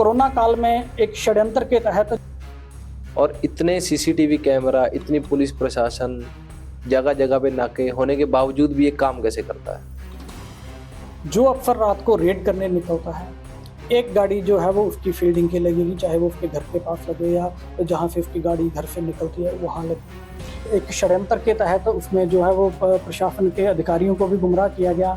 Corona काल में एक षड्यंत्र के तहत और इतने सीसीटीवी कैमरा, इतनी पुलिस प्रशासन, जगह जगह पे नाके होने के बावजूद भी ये काम कैसे करता है। जो अफसर रात को रेड करने निकलता है, एक गाड़ी जो है वो उसकी फील्डिंग के लगेगी, चाहे वो उसके घर के पास लगे या जहाँ से उसकी गाड़ी घर से निकलती है वहाँ लगे। एक षड्यंत्र के तहत उसमें जो है वो प्रशासन के अधिकारियों को भी गुमराह किया गया।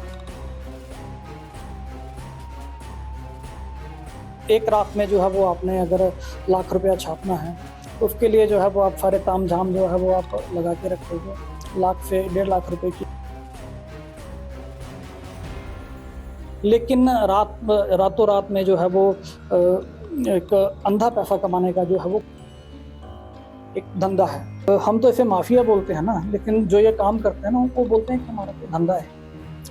एक रात में जो है वो आपने अगर लाख रुपया छापना है तो उसके लिए जो है वो आप सारे ताम झाम जो है वो आप लगा के रखोगे, लाख से 1.5 लाख रुपए की। लेकिन रातों रात में जो है वो एक अंधा पैसा कमाने का जो है वो एक धंधा है। हम तो इसे माफिया बोलते हैं ना, लेकिन जो ये काम करते हैं ना उनको बोलते हैं कि हमारा तो धंधा है,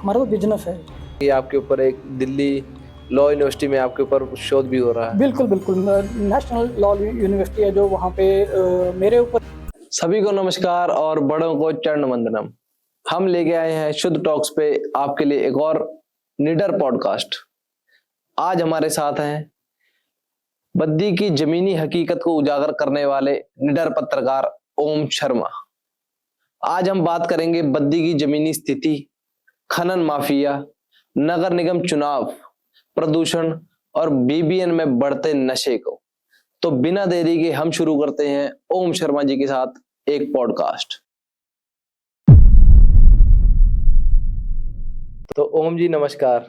हमारा तो बिजनेस है। ये आपके ऊपर एक दिल्ली लॉ यूनिवर्सिटी में आपके ऊपर शोध भी हो रहा है। बिल्कुल बिल्कुल, नेशनल लॉ यूनिवर्सिटी है जो वहाँ पे मेरे ऊपर। सभी को नमस्कार और बड़ों को चरण वंदनम। हम लेके आए हैं शुद्ध टॉक्स पे आपके लिए एक और निडर पॉडकास्ट। आज हमारे साथ हैं बद्दी की जमीनी हकीकत को उजागर करने वाले निडर पत्रकार ओम शर्मा। आज हम बात करेंगे बद्दी की जमीनी स्थिति, खनन माफिया, नगर निगम चुनाव, प्रदूषण और बीबीएन में बढ़ते नशे को। तो बिना देरी के हम शुरू करते हैं ओम शर्मा जी के साथ एक पॉडकास्ट। तो ओम जी नमस्कार।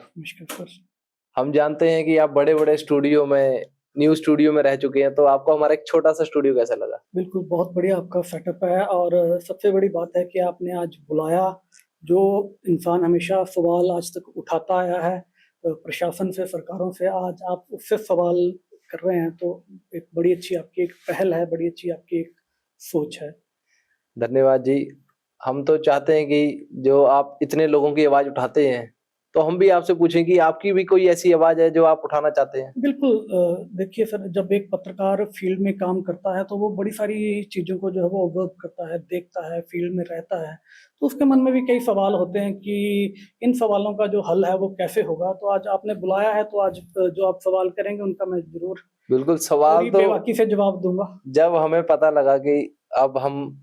हम जानते हैं कि आप बड़े बड़े स्टूडियो में, न्यूज स्टूडियो में रह चुके हैं, तो आपको हमारा एक छोटा सा स्टूडियो कैसा लगा? बिल्कुल, बहुत बढ़िया आपका सेटअप है और सबसे बड़ी बात है कि आपने आज बुलाया। जो इंसान हमेशा सवाल आज तक उठाता आया है प्रशासन से, सरकारों से, आज आप उससे सवाल कर रहे हैं, तो एक बड़ी अच्छी आपकी एक पहल है, बड़ी अच्छी आपकी एक सोच है। धन्यवाद जी। हम तो चाहते हैं कि जो आप इतने लोगों की आवाज उठाते हैं, तो हम भी आपसे पूछें कि आपकी भी कोई ऐसी आवाज है जो आप उठाना चाहते हैं? बिल्कुल, देखिए सर, जब एक पत्रकार फील्ड में काम करता है तो वो बड़ी सारी चीज़ों को जो है वो ऑब्जर्व करता है, देखता है, फील्ड में रहता है, तो उसके मन में भी कई सवाल होते हैं कि इन सवालों का जो हल है वो कैसे होगा। तो आज आपने बुलाया है तो आज जो आप सवाल करेंगे उनका मैं जरूर बिल्कुल, सवाल तो बेबाकी से जवाब दूंगा। जब हमें पता लगा कि अब हम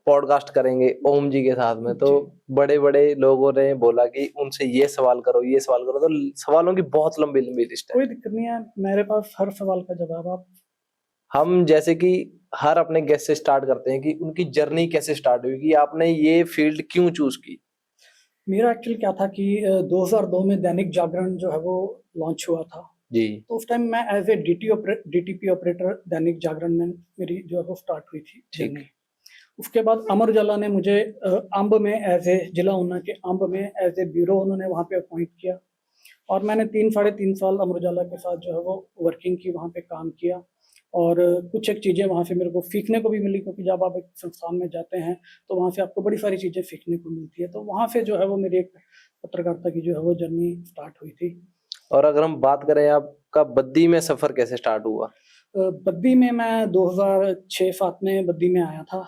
पॉडकास्ट करेंगे ओम जी के साथ में, तो बड़े बड़े लोगों ने बोला कि उनसे ये सवाल करो, ये सवाल करो, तो सवालों की बहुत लंबी लंबी लिस्ट है। कोई दिक्कत नहीं है, मेरे पास हर सवाल का जवाब। आप हम जैसे कि हर अपने गेस्ट से स्टार्ट करते हैं कि उनकी जर्नी कैसे स्टार्ट हुई, कि आपने ये फील्ड क्यों चूज की? मेरा एक्चुअली क्या था कि 2002 में दैनिक जागरण जो है वो लॉन्च हुआ था जी। तो उस टाइम मैं as a DTP operator Dainik Jagran में मेरी जो है वो स्टार्ट हुई थी जर्नी। उसके बाद अमर उजाला ने मुझे अंब में एज ए जिला ऊना के अंब में एज ए ब्यूरो उन्होंने वहाँ पे अपॉइंट किया और मैंने 3-3.5 साल अमर उजाला के साथ जो है वो वर्किंग की, वहाँ पे काम किया और कुछ एक चीज़ें वहाँ से मेरे को सीखने को भी मिली, क्योंकि जब आप एक संस्थान में जाते हैं तो वहाँ से आपको बड़ी सारी चीज़ें सीखने को मिलती है। तो वहाँ से जो है वो मेरी एक पत्रकारिता की जो है वो जर्नी स्टार्ट हुई थी। और अगर हम बात करें आपका बद्दी में सफर कैसे स्टार्ट हुआ? बद्दी में मैं 2006-07 में बद्दी में आया था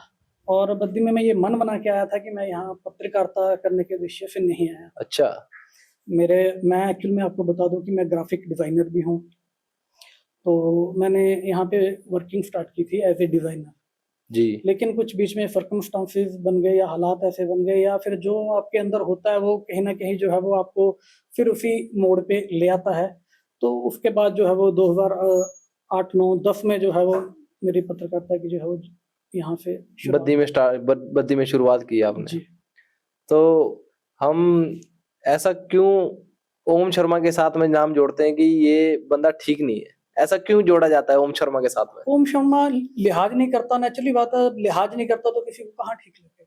और बद्दी में मैं ये मन बना के आया था कि मैं यहाँ पत्रकारिता करने के उद्देश्य से नहीं आया। अच्छा। मैं एक्चुअली में आपको बता दूं कि मैं ग्राफिक डिज़ाइनर भी हूँ, तो मैंने यहाँ पे वर्किंग स्टार्ट की थी एज ए डिज़ाइनर जी। लेकिन कुछ बीच में सर्कमस्टांसेस बन गए या हालात ऐसे बन गए या फिर जो आपके अंदर होता है वो कहीं ना कहीं जो है वो आपको फिर उसी मोड़ पे ले आता है। तो उसके बाद जो है वो 2008, 9, 10 में जो है वो मेरी पत्रकारिता की जो है वो यहाँ से बद्दी में शुरुआत की आपने जी। तो हम ऐसा क्यों ओम शर्मा के साथ में नाम जोड़ते हैं कि ये बंदा ठीक नहीं है? ऐसा क्यों जोड़ा जाता है ओम शर्मा के साथ में? ओम शर्मा लिहाज नहीं करता, नेचुरली बात है, लिहाज नहीं करता तो किसी को कहाँ ठीक लगे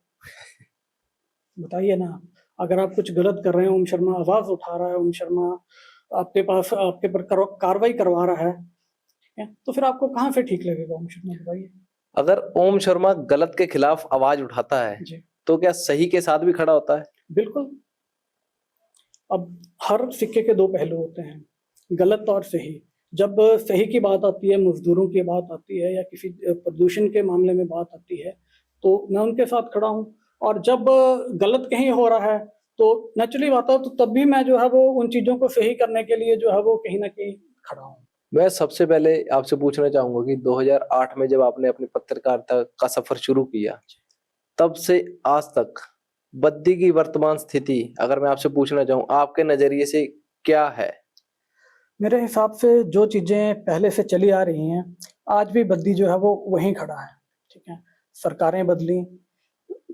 बताइए ना। अगर आप कुछ गलत कर रहे हैं, ओम शर्मा आवाज उठा रहा है, ओम शर्मा आपके पास आपके पर कार्रवाई करवा रहा है, तो फिर आपको कहाँ से ठीक लगेगा ओम शर्मा, बताइए। अगर ओम शर्मा गलत के खिलाफ आवाज उठाता है तो क्या सही के साथ भी खड़ा होता है? बिल्कुल। अब हर सिक्के के दो पहलू होते हैं, गलत और सही। जब सही की बात आती है, मजदूरों की बात आती है या किसी प्रदूषण के मामले में बात आती है तो मैं उनके साथ खड़ा हूँ, और जब गलत कहीं हो रहा है तो नेचुरली बात है तो तब भी मैं जो है वो उन चीज़ों को सही करने के लिए जो है वो कहीं ना कहीं खड़ा हूँ। मैं सबसे पहले आपसे पूछना चाहूंगा कि 2008 में जब आपने अपनी पत्रकारिता का सफर शुरू किया, तब से आज तक बद्दी की वर्तमान स्थिति अगर मैं आपसे पूछना चाहूँ आपके नजरिए से क्या है? मेरे हिसाब से जो चीजें पहले से चली आ रही हैं, आज भी बद्दी जो है वो वहीं खड़ा है। ठीक है, सरकारें बदली,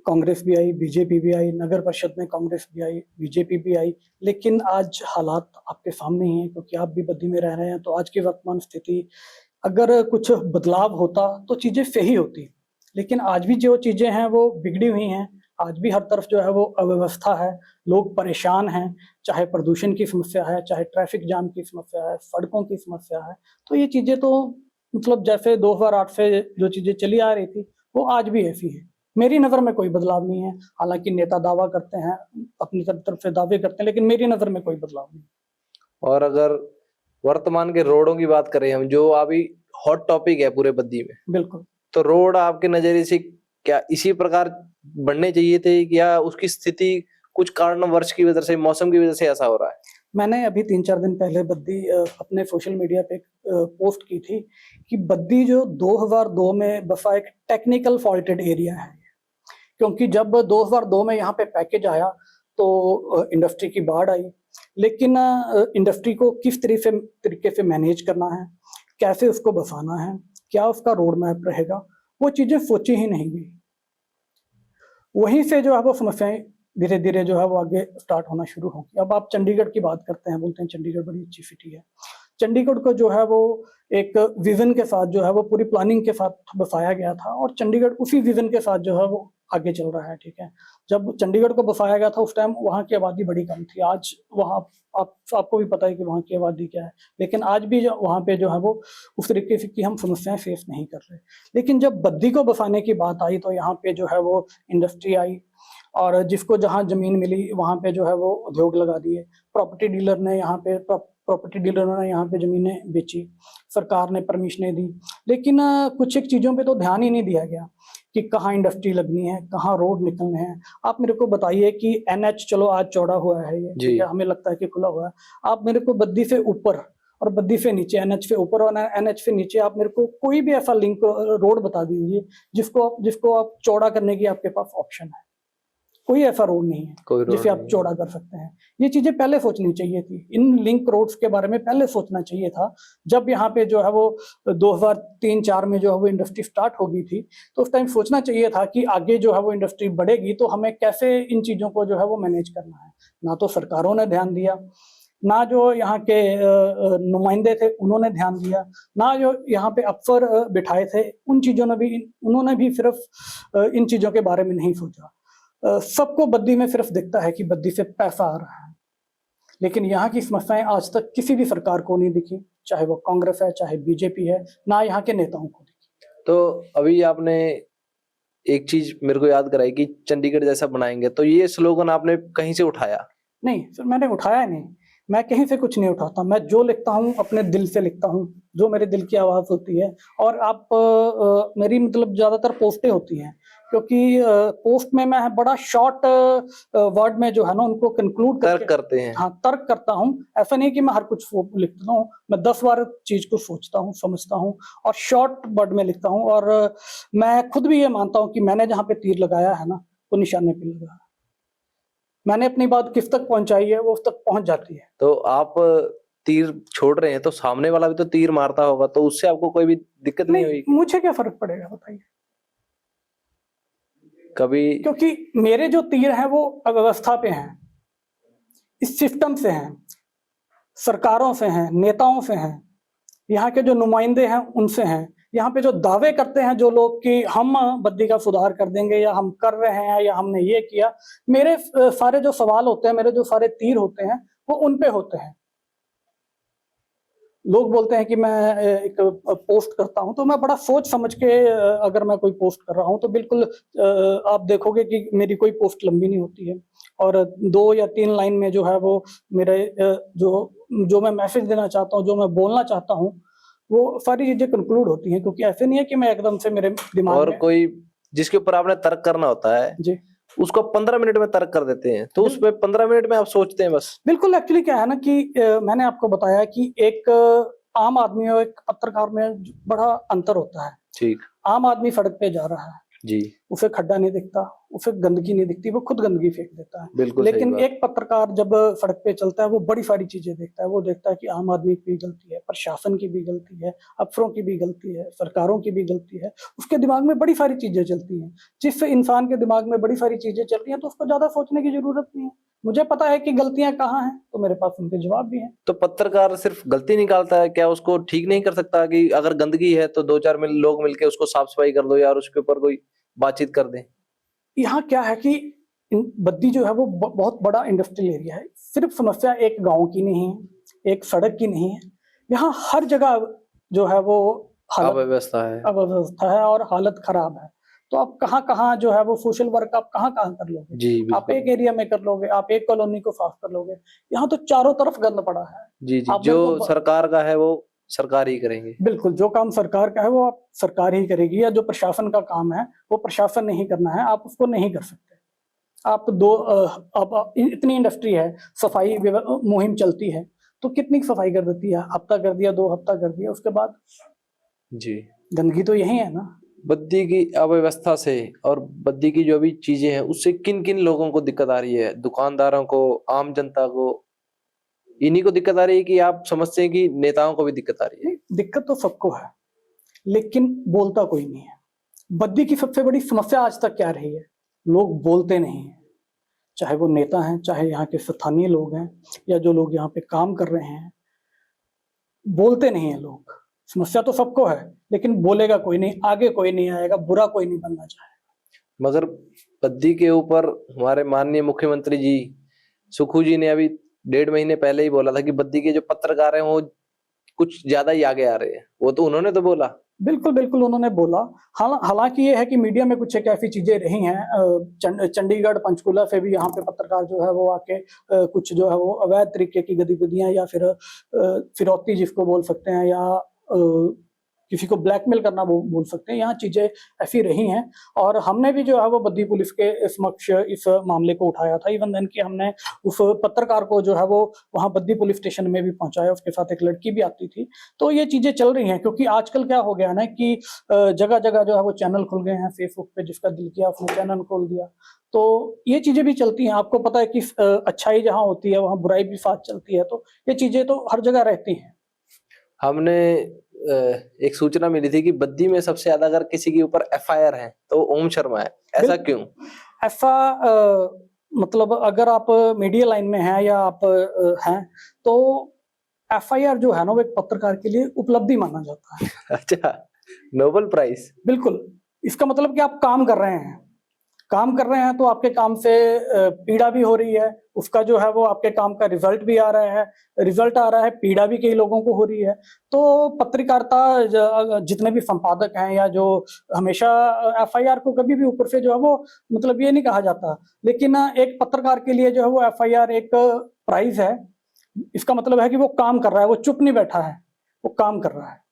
कांग्रेस भी आई, बीजेपी भी आई, नगर परिषद में कांग्रेस भी आई, बीजेपी भी आई, लेकिन आज हालात आपके सामने ही हैं, क्योंकि आप भी बद्दी में रह रहे हैं। तो आज की वर्तमान स्थिति, अगर कुछ बदलाव होता तो चीजें सही होती, लेकिन आज भी जो चीजें हैं वो बिगड़ी हुई हैं। आज भी हर तरफ जो है वो अव्यवस्था है, लोग परेशान हैं, चाहे प्रदूषण की समस्या है, चाहे ट्रैफिक जाम की समस्या है, सड़कों की समस्या है। तो ये चीजें तो मतलब जैसे 2008 से जो चीजें चली आ रही थी वो आज भी ऐसी है। मेरी नज़र में कोई बदलाव नहीं है। हालांकि नेता दावा करते हैं, अपनी तरफ से दावे करते हैं, लेकिन मेरी नज़र में कोई बदलाव नहीं। और अगर वर्तमान के रोडों की बात करें हम, जो अभी हॉट टॉपिक है पूरे बद्दी में, बिल्कुल। तो रोड आपके नजरिए से क्या इसी प्रकार बनने चाहिए थे, या उसकी स्थिति कुछ कारणवश की वजह से, मौसम की वजह से ऐसा हो रहा है? मैंने अभी 3-4 दिन पहले बद्दी अपने सोशल मीडिया पे पोस्ट की थी कि बद्दी जो 2002 में बसा एक टेक्निकल फॉल्टेड एरिया है। क्योंकि जब 2002 में यहाँ पे पैकेज आया तो इंडस्ट्री की बाढ़ आई, लेकिन इंडस्ट्री को किस तरीके से मैनेज करना है, कैसे उसको बसाना है, क्या उसका रोड मैप रहेगा, वो चीजें सोची ही नहीं गई। वहीं से जो है वो समस्याएं धीरे धीरे जो है वो आगे स्टार्ट होना शुरू होगी। अब आप चंडीगढ़ की बात करते हैं, बोलते हैं चंडीगढ़ बड़ी अच्छी सिटी है। चंडीगढ़ को जो है वो एक विजन के साथ जो है वो पूरी प्लानिंग के साथ बसाया गया था, और चंडीगढ़ उसी विजन के साथ जो है वो आगे चल रहा है। ठीक है, जब चंडीगढ़ को बसाया गया था उस टाइम वहाँ की आबादी बड़ी कम थी। आज वहाँ आपको भी पता है कि वहाँ की आबादी क्या है, लेकिन आज भी जो वहाँ पे जो है वो उस तरीके से की हम समस्याएं फेस नहीं कर रहे। लेकिन जब बद्दी को बसाने की बात आई तो यहाँ पे जो है वो इंडस्ट्री आई, और जिसको जहाँ जमीन मिली वहाँ पे जो है वो उद्योग लगा दिए। प्रॉपर्टी डीलर ने यहाँ पे प्रॉपर्टी डीलरों ने यहाँ पे जमीनें बेची, सरकार ने परमिशनें दी, लेकिन कुछ एक चीज़ों पे तो ध्यान ही नहीं दिया गया कि कहाँ इंडस्ट्री लगनी है, कहाँ रोड निकलने हैं। आप मेरे को बताइए कि एनएच चलो आज चौड़ा हुआ है, ये ठीक है, हमें लगता है कि खुला हुआ है। आप मेरे को बद्दी से ऊपर और बद्दी से नीचे, एनएच से ऊपर और एनएच से नीचे आप मेरे को कोई भी ऐसा लिंक रोड बता दीजिए जिसको आप चौड़ा करने की आपके पास ऑप्शन है। कोई ऐसा रोड नहीं है जिसे आप चौड़ा कर सकते हैं। ये चीजें पहले सोचनी चाहिए थी, इन लिंक रोड्स के बारे में पहले सोचना चाहिए था। जब यहाँ पे जो है वो 2003-4 में जो है वो इंडस्ट्री स्टार्ट हो गई थी, तो उस टाइम सोचना चाहिए था कि आगे जो है वो इंडस्ट्री बढ़ेगी तो हमें कैसे इन चीजों को जो है वो मैनेज करना है। ना तो सरकारों ने ध्यान दिया, ना जो यहाँ के नुमाइंदे थे उन्होंने ध्यान दिया, ना जो यहाँ पे अफसर बिठाए थे उन्होंने भी सिर्फ इन चीजों के बारे में नहीं सोचा। सबको बद्दी में सिर्फ दिखता है कि बद्दी से पैसा आ रहा है, लेकिन यहाँ की समस्याएं आज तक किसी भी सरकार को नहीं दिखी, चाहे वो कांग्रेस है चाहे बीजेपी है, ना यहाँ के नेताओं को दिखी। तो अभी आपने एक चीज मेरे को याद कराई कि चंडीगढ़ जैसा बनाएंगे, तो ये स्लोगन आपने कहीं से उठाया? नहीं सर, मैंने उठाया नहीं, मैं कहीं से कुछ नहीं उठाता। मैं जो लिखता हूँ अपने दिल से लिखता हूँ, जो मेरे दिल की आवाज़ होती है। और आप मेरी मतलब ज़्यादातर पोस्टें होती हैं, क्योंकि पोस्ट में मैं बड़ा शॉर्ट वर्ड में जो है ना उनको कंक्लूड तर्क करते हैं। हाँ, तर्क करता हूँ। ऐसा नहीं कि मैं हर कुछ लिखता हूँ, मैं 10 बार चीज को सोचता हूँ, समझता हूँ और शॉर्ट वर्ड में लिखता हूँ। और मैं खुद भी ये मानता हूँ कि मैंने जहाँ पे तीर लगाया है ना वो निशाने पे लगा। मैंने अपनी बात किस तक पहुंचाई है वो उस तक पहुंच जाती है। तो आप तीर छोड़ रहे हैं तो सामने वाला भी तो तीर मारता होगा, तो उससे आपको कोई भी दिक्कत नहीं हुई? मुझे क्या फर्क पड़ेगा बताइए कभी? क्योंकि मेरे जो तीर हैं वो अव्यवस्था पे हैं, इस सिस्टम से हैं, सरकारों से हैं, नेताओं से हैं, यहाँ के जो नुमाइंदे हैं उनसे हैं। यहाँ पे जो दावे करते हैं जो लोग कि हम बद्दी का सुधार कर देंगे या हम कर रहे हैं या हमने ये किया, मेरे सारे जो सवाल होते हैं, मेरे जो सारे तीर होते हैं वो उन पे होते हैं। लोग बोलते हैं कि मैं एक पोस्ट करता हूं, तो मैं बड़ा सोच समझ के अगर मैं कोई पोस्ट कर रहा हूं तो बिल्कुल आप देखोगे कि मेरी कोई पोस्ट लंबी नहीं होती है, और 2 या 3 लाइन में जो है वो मेरे जो मैं मैसेज देना चाहता हूं, जो मैं बोलना चाहता हूं, वो सारी चीजें कंक्लूड होती हैं। क्योंकि ऐसे नहीं है कि मैं एकदम से मेरे दिमाग और में कोई जिसके ऊपर आपने तर्क करना होता है जी, उसको 15 मिनट में तर्क कर देते हैं, तो उसमें 15 मिनट में आप सोचते हैं बस। बिल्कुल। एक्चुअली क्या है ना कि मैंने आपको बताया कि एक आम आदमी और एक पत्रकार में बड़ा अंतर होता है। ठीक। आम आदमी सड़क पे जा रहा है, जी। उसे खड्डा नहीं दिखता, उसे गंदगी नहीं दिखती, वो खुद गंदगी फेंक देता है। बिल्कुल सही लेकिन बात। एक पत्रकार जब सड़क पे चलता है वो बड़ी सारी चीजें देखता है। वो देखता है कि आम आदमी की भी गलती है, प्रशासन की भी गलती है, अफसरों की भी गलती है, सरकारों की भी गलती है। उसके दिमाग में बड़ी सारी चीजें चलती हैं। जिस इंसान के दिमाग में बड़ी सारी चीजें चल रही हैं तो उसको ज्यादा सोचने की जरूरत नहीं है। मुझे पता है कि गलतियां कहाँ हैं, तो मेरे पास उनके जवाब भी हैं। तो पत्रकार सिर्फ गलती निकालता है, क्या उसको ठीक नहीं कर सकता कि अगर गंदगी है तो 2-4 लोग मिलके उसको साफ सफाई कर दो यार, उसके ऊपर कोई बातचीत कर दें? यहाँ क्या है कि बद्दी जो है वो बहुत बड़ा इंडस्ट्रियल एरिया है। सिर्फ समस्या एक गांव की नहीं है, एक सड़क की नहीं है। यहाँ हर जगह जो है वो अव्यवस्था है और हालत खराब है। तो आप कहाँ जो है वो सोशल वर्क आप कहाँ कर लोगे? जी आप एक एरिया में कर लोगे, आप एक कॉलोनी को साफ कर लोगे। यहाँ तो चारों तरफ गंद पड़ा है। जी जी, जो सरकार का है वो सरकार ही करेंगे। बिल्कुल, जो काम सरकार का है वो आप सरकार ही करेगी, या जो प्रशासन का काम है वो प्रशासन नहीं करना है, आप उसको नहीं कर सकते। आप इतनी इंडस्ट्री है, सफाई मुहिम चलती है, तो कितनी सफाई कर देती है? हफ्ता कर दिया, 2 हफ्ता कर दिया, उसके बाद जी गंदगी तो यही है ना। बद्दी की अव्यवस्था से और बद्दी की जो भी चीजें हैं उससे किन किन लोगों को दिक्कत आ रही है? दुकानदारों को, आम जनता को, इन्हीं को दिक्कत आ रही है कि आप समझते हैं कि नेताओं को भी दिक्कत आ रही है? दिक्कत तो सबको है, लेकिन बोलता कोई नहीं है। बद्दी की सबसे बड़ी समस्या आज तक क्या रही है? लोग बोलते नहीं है। चाहे वो नेता हैं, चाहे यहाँ के स्थानीय लोग हैं, या जो लोग यहाँ पे काम कर रहे हैं, बोलते नहीं है लोग। समस्या तो सबको है, लेकिन बोलेगा कोई नहीं, आगे कोई नहीं आएगा, बुरा कोई नहीं बनना चाहेगा। मगर बद्दी के ऊपर हमारे माननीय मुख्यमंत्री जी सुखू जी ने अभी 1.5 महीने पहले ही बोला था कि बद्दी के जो पत्रकार हैं वो कुछ ज्यादा ही आगे आ रहे हैं। वो तो उन्होंने तो बोला। बिल्कुल उन्होंने बोला। हालांकि ये है कि मीडिया में कुछ एक ऐसी चीजें रही हैं, चंडीगढ़ पंचकुला से भी यहाँ पे पत्रकार जो है वो आके कुछ जो है वो अवैध तरीके की गतिविधियां या फिर फिरौती जिसको बोल सकते हैं, या किसी को ब्लैकमेल करना बोल सकते हैं, यहाँ चीजें ऐसी रही हैं। और हमने भी जो है वो बद्दी पुलिस के समक्ष इस मामले को उठाया था। इवन देन कि हमने उस पत्रकार को जो है वो वहाँ बद्दी पुलिस स्टेशन में भी पहुंचाया, उसके साथ एक लड़की भी आती थी। तो ये चीजें चल रही हैं, क्योंकि आजकल क्या हो गया ना कि जगह जगह जो है वो चैनल खुल गए हैं। फेसबुक पे जिसका दिल किया उसने चैनल खोल दिया। तो ये चीजें भी चलती हैं। आपको पता है कि अच्छाई जहाँ होती है वहाँ बुराई भी साथ चलती है, तो ये चीजें तो हर जगह रहती हैं। हमने एक सूचना मिली थी कि बद्दी में सबसे ज्यादा अगर किसी के ऊपर एफआईआर है तो ओम शर्मा है। ऐसा क्यों? ऐसा मतलब अगर आप मीडिया लाइन में हैं या आप हैं तो एफआईआर जो है ना वो एक पत्रकार के लिए उपलब्धि माना जाता है। अच्छा, नोबेल प्राइज। बिल्कुल, इसका मतलब कि आप काम कर रहे हैं तो आपके काम से पीड़ा भी हो रही है, उसका जो है वो आपके काम का रिजल्ट भी आ रहा है, पीड़ा भी कई लोगों को हो रही है। तो पत्रकारिता जितने भी संपादक हैं या जो हमेशा एफआईआर को कभी भी ऊपर से जो है वो मतलब ये नहीं कहा जाता, लेकिन एक पत्रकार के लिए जो है वो एफआईआर एक प्राइज है। इसका मतलब है कि वो काम कर रहा है, वो चुप नहीं बैठा है, वो काम कर रहा है।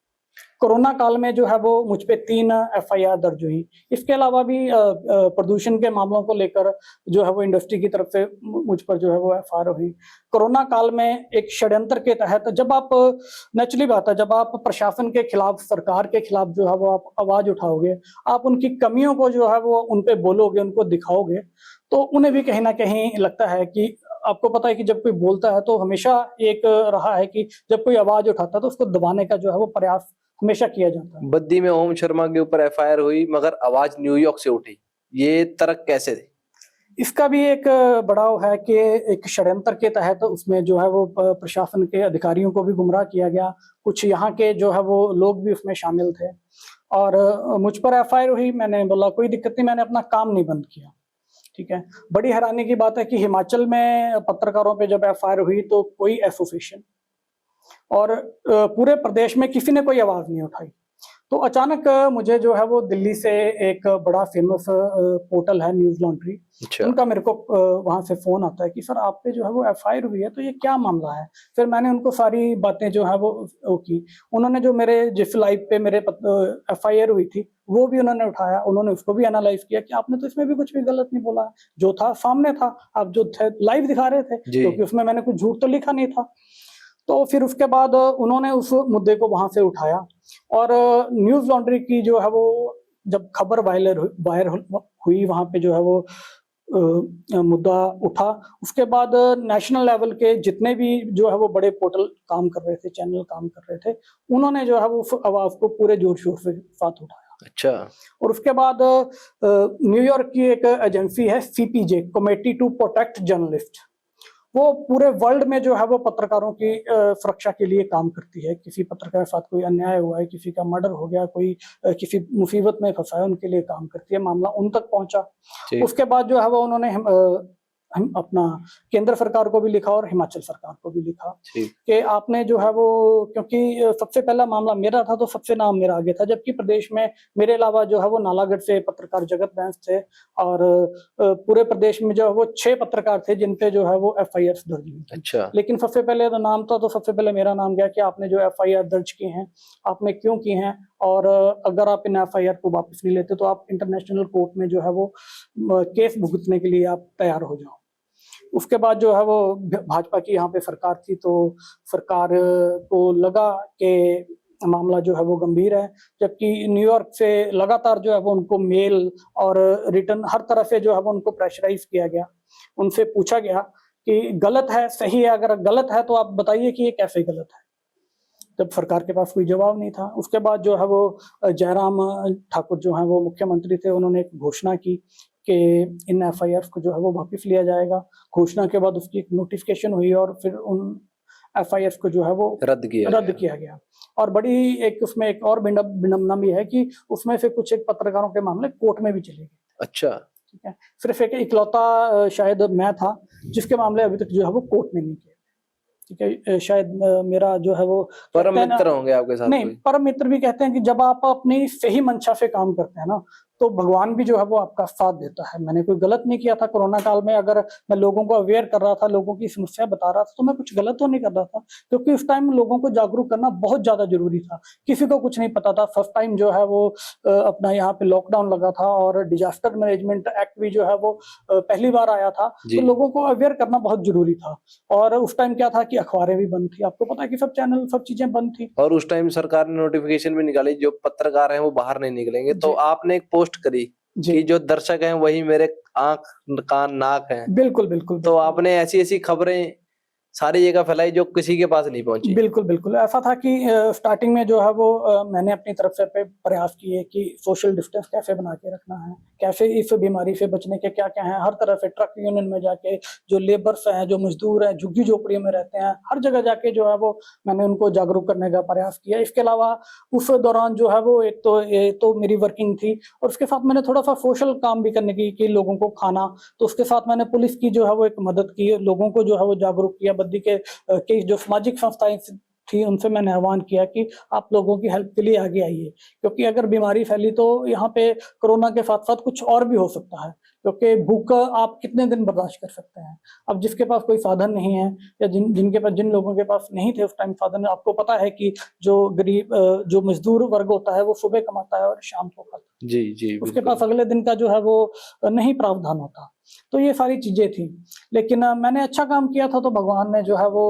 कोरोना काल में जो है वो मुझ पे 3 एफआईआर दर्ज हुई। इसके अलावा भी प्रदूषण के मामलों को लेकर जो है वो इंडस्ट्री की तरफ से मुझ पर जो है वो एफआईआर हुई। कोरोना काल में एक षड्यंत्र के तहत जब आप नेचुरली बात है, जब आप प्रशासन के खिलाफ, सरकार के खिलाफ जो है वो आप आवाज उठाओगे, आप उनकी कमियों को जो है वो उन पे बोलोगे, उनको दिखाओगे, तो उन्हें भी कहीं ना कहीं लगता है कि आपको पता है कि जब कोई बोलता है तो हमेशा एक रहा है कि जब कोई आवाज उठाता है तो उसको दबाने का जो है वो प्रयास हमेशा किया जाता है। बद्दी में ओम शर्मा के ऊपर एफआईआर हुई मगर आवाज न्यूयॉर्क से उठी, ये तर्क कैसे थे? इसका भी एक बड़ा है कि एक षड्यंत्र के तहत उसमें जो है वो प्रशासन के अधिकारियों को भी गुमराह किया गया, कुछ यहाँ के जो है वो लोग भी उसमें शामिल थे और मुझ पर एफआईआर हुई। मैंने बोला कोई दिक्कत नहीं, मैंने अपना काम नहीं बंद किया। ठीक है, बड़ी हैरानी की बात है कि हिमाचल में पत्रकारों पे जब एफआईआर हुई तो कोई एसोसिएशन और पूरे प्रदेश में किसी ने कोई आवाज नहीं उठाई। तो अचानक मुझे जो है वो दिल्ली से एक बड़ा फेमस पोर्टल है न्यूज लॉन्ड्री, उनका मेरे को वहां से फोन आता है कि सर आप पे जो है वो एफआईआर हुई है, तो ये क्या मामला है। फिर मैंने उनको सारी बातें जो है वो की। उन्होंने जो मेरे जिस लाइव पे मेरे एफआईआर हुई थी वो भी उन्होंने उठाया, उन्होंने उसको भी एनालाइज किया कि आपने तो इसमें भी कुछ भी गलत नहीं बोला, जो था सामने था, आप जो थे लाइव दिखा रहे थे, क्योंकि उसमें मैंने कुछ झूठ तो लिखा नहीं था। तो फिर उसके बाद उन्होंने उस मुद्दे को वहां से उठाया और न्यूज लॉन्ड्री की जो है वो जब खबर वायरल हुई वहां पे जो है वो मुद्दा उठा। उसके बाद नेशनल लेवल के जितने भी जो है वो बड़े पोर्टल काम कर रहे थे, चैनल काम कर रहे थे, उन्होंने जो है वो उस आवाज को पूरे जोर शोर से साथ उठाया। अच्छा। और उसके बाद न्यूयॉर्क की एक एजेंसी है CPJ, committee to protect journalist, वो पूरे वर्ल्ड में जो है वो पत्रकारों की सुरक्षा के लिए काम करती है। किसी पत्रकार के साथ कोई अन्याय हुआ है, किसी का मर्डर हो गया, कोई किसी मुसीबत में फंसा है, उनके लिए काम करती है। मामला उन तक पहुंचा। उसके बाद जो है वो उन्होंने हम अपना केंद्र सरकार को भी लिखा और हिमाचल सरकार को भी लिखा कि आपने जो है वो, क्योंकि सबसे पहला मामला मेरा था तो सबसे नाम मेरा आगे था, जबकि प्रदेश में मेरे अलावा जो है वो नालागढ़ से पत्रकार जगत बैंस थे और पूरे प्रदेश में जो है वो 6 पत्रकार थे जिन पे जो है वो एफआईआर दर्ज हुई। अच्छा। लेकिन सबसे पहले तो नाम था, तो सबसे पहले मेरा नाम गया कि आपने जो एफआईआर दर्ज की हैं, आपने क्यों की हैं, और अगर आप इन एफआईआर को वापस नहीं लेते तो आप इंटरनेशनल कोर्ट में जो है वो केस भुगतने के लिए आप तैयार हो जाओ। उसके बाद जो है वो भाजपा की यहाँ पे सरकार थी, तो सरकार को लगा कि मामला जो है वो गंभीर है, जबकि न्यूयॉर्क से लगातार जो है वो उनको मेल और रिटर्न हर तरह से जो है वो उनको प्रेशराइज किया गया। उनसे पूछा गया कि गलत है, सही है, अगर गलत है तो आप बताइए कि ये कैसे गलत है। जब सरकार के पास कोई जवाब नहीं था, उसके बाद जो है वो जयराम ठाकुर जो है वो मुख्यमंत्री थे, उन्होंने एक घोषणा की कि इन एफआईआर को जो है वो वापस लिया जाएगा। घोषणा के बाद उसकी एक नोटिफिकेशन हुई और फिर उन एफआईआर को जो है वो रद्द किया गया। और बड़ी एक उसमें एक और विडंबना भी है कि उसमें से कुछ एक पत्रकारों के मामले कोर्ट में भी चले गए। अच्छा। ठीक है, सिर्फ एक इकलौता शायद मैं था जिसके मामले अभी तक जो है वो कोर्ट में नहीं किए। ठीक है, शायद मेरा जो है वो परम मित्र होंगे आपके साथ। नहीं, परम मित्र भी कहते हैं कि जब आप अपनी सही मंशा से काम करते हैं ना, तो भगवान भी जो है वो आपका साथ देता है। मैंने कोई गलत नहीं किया था कोरोना काल में, अगर मैं लोगों को अवेयर कर रहा था, लोगों की समस्या बता रहा था, तो मैं कुछ गलत तो नहीं कर रहा था, क्योंकि उस टाइम लोगों को जागरूक करना बहुत ज्यादा जरूरी था। किसी को कुछ नहीं पता था। फर्स्ट टाइम जो है वो अपना यहाँ पे लॉकडाउन लगा था और डिजास्टर मैनेजमेंट एक्ट भी जो है वो पहली बार आया था, तो लोगों को अवेयर करना बहुत जरूरी था। और उस टाइम क्या था कि अखबारें भी बंद थी, आपको पता है कि सब चैनल सब चीजें बंद थी। और उस टाइम सरकार ने नोटिफिकेशन भी निकाली जो पत्रकार हैं वो बाहर नहीं निकलेंगे। तो आपने एक पोस्ट करी कि जो दर्शक हैं वही मेरे आंख कान नाक हैं। बिल्कुल बिल्कुल। तो आपने ऐसी ऐसी खबरें सारी जगह फैलाई जो किसी के पास नहीं पहुंची। बिल्कुल बिल्कुल, ऐसा था कि स्टार्टिंग में जो है वो मैंने अपनी तरफ से प्रयास किए कि सोशल डिस्टेंस कैसे बना के रखना है, कैसे इस बीमारी से बचने के क्या क्या है। हर तरह से ट्रक यूनियन में जाके जो लेबर्स हैं, जो मजदूर हैं, झुग्गी झोपड़ियों में रहते हैं, हर जगह जाके जो है वो मैंने उनको जागरूक करने का प्रयास किया। इसके अलावा उस दौरान जो है वो एक तो मेरी वर्किंग थी और उसके साथ मैंने थोड़ा सा सोशल काम भी करने की लोगों को खाना, तो उसके साथ मैंने पुलिस की जो है वो एक मदद की, लोगों को जो है वो जागरूक किया। बद्दी के जो सामाजिक संस्थाएं थी उनसे मैंने आह्वान किया कि आप लोगों की हेल्प के लिए आगे आइए, क्योंकि अगर बीमारी फैली तो यहाँ पे कोरोना के साथ साथ कुछ और भी हो सकता है, क्योंकि भूख आप कितने दिन बर्दाश्त कर सकते हैं। अब जिसके पास कोई साधन नहीं है या जिन लोगों के पास नहीं थे उस टाइम साधन, आपको पता है कि जो गरीब जो मजदूर वर्ग होता है वो सुबह कमाता है और शाम को खाता है। जी जी, उसके पास अगले दिन का जो है वो नहीं प्रावधान होता। तो ये सारी चीजें थी, लेकिन मैंने अच्छा काम किया था तो भगवान ने जो है वो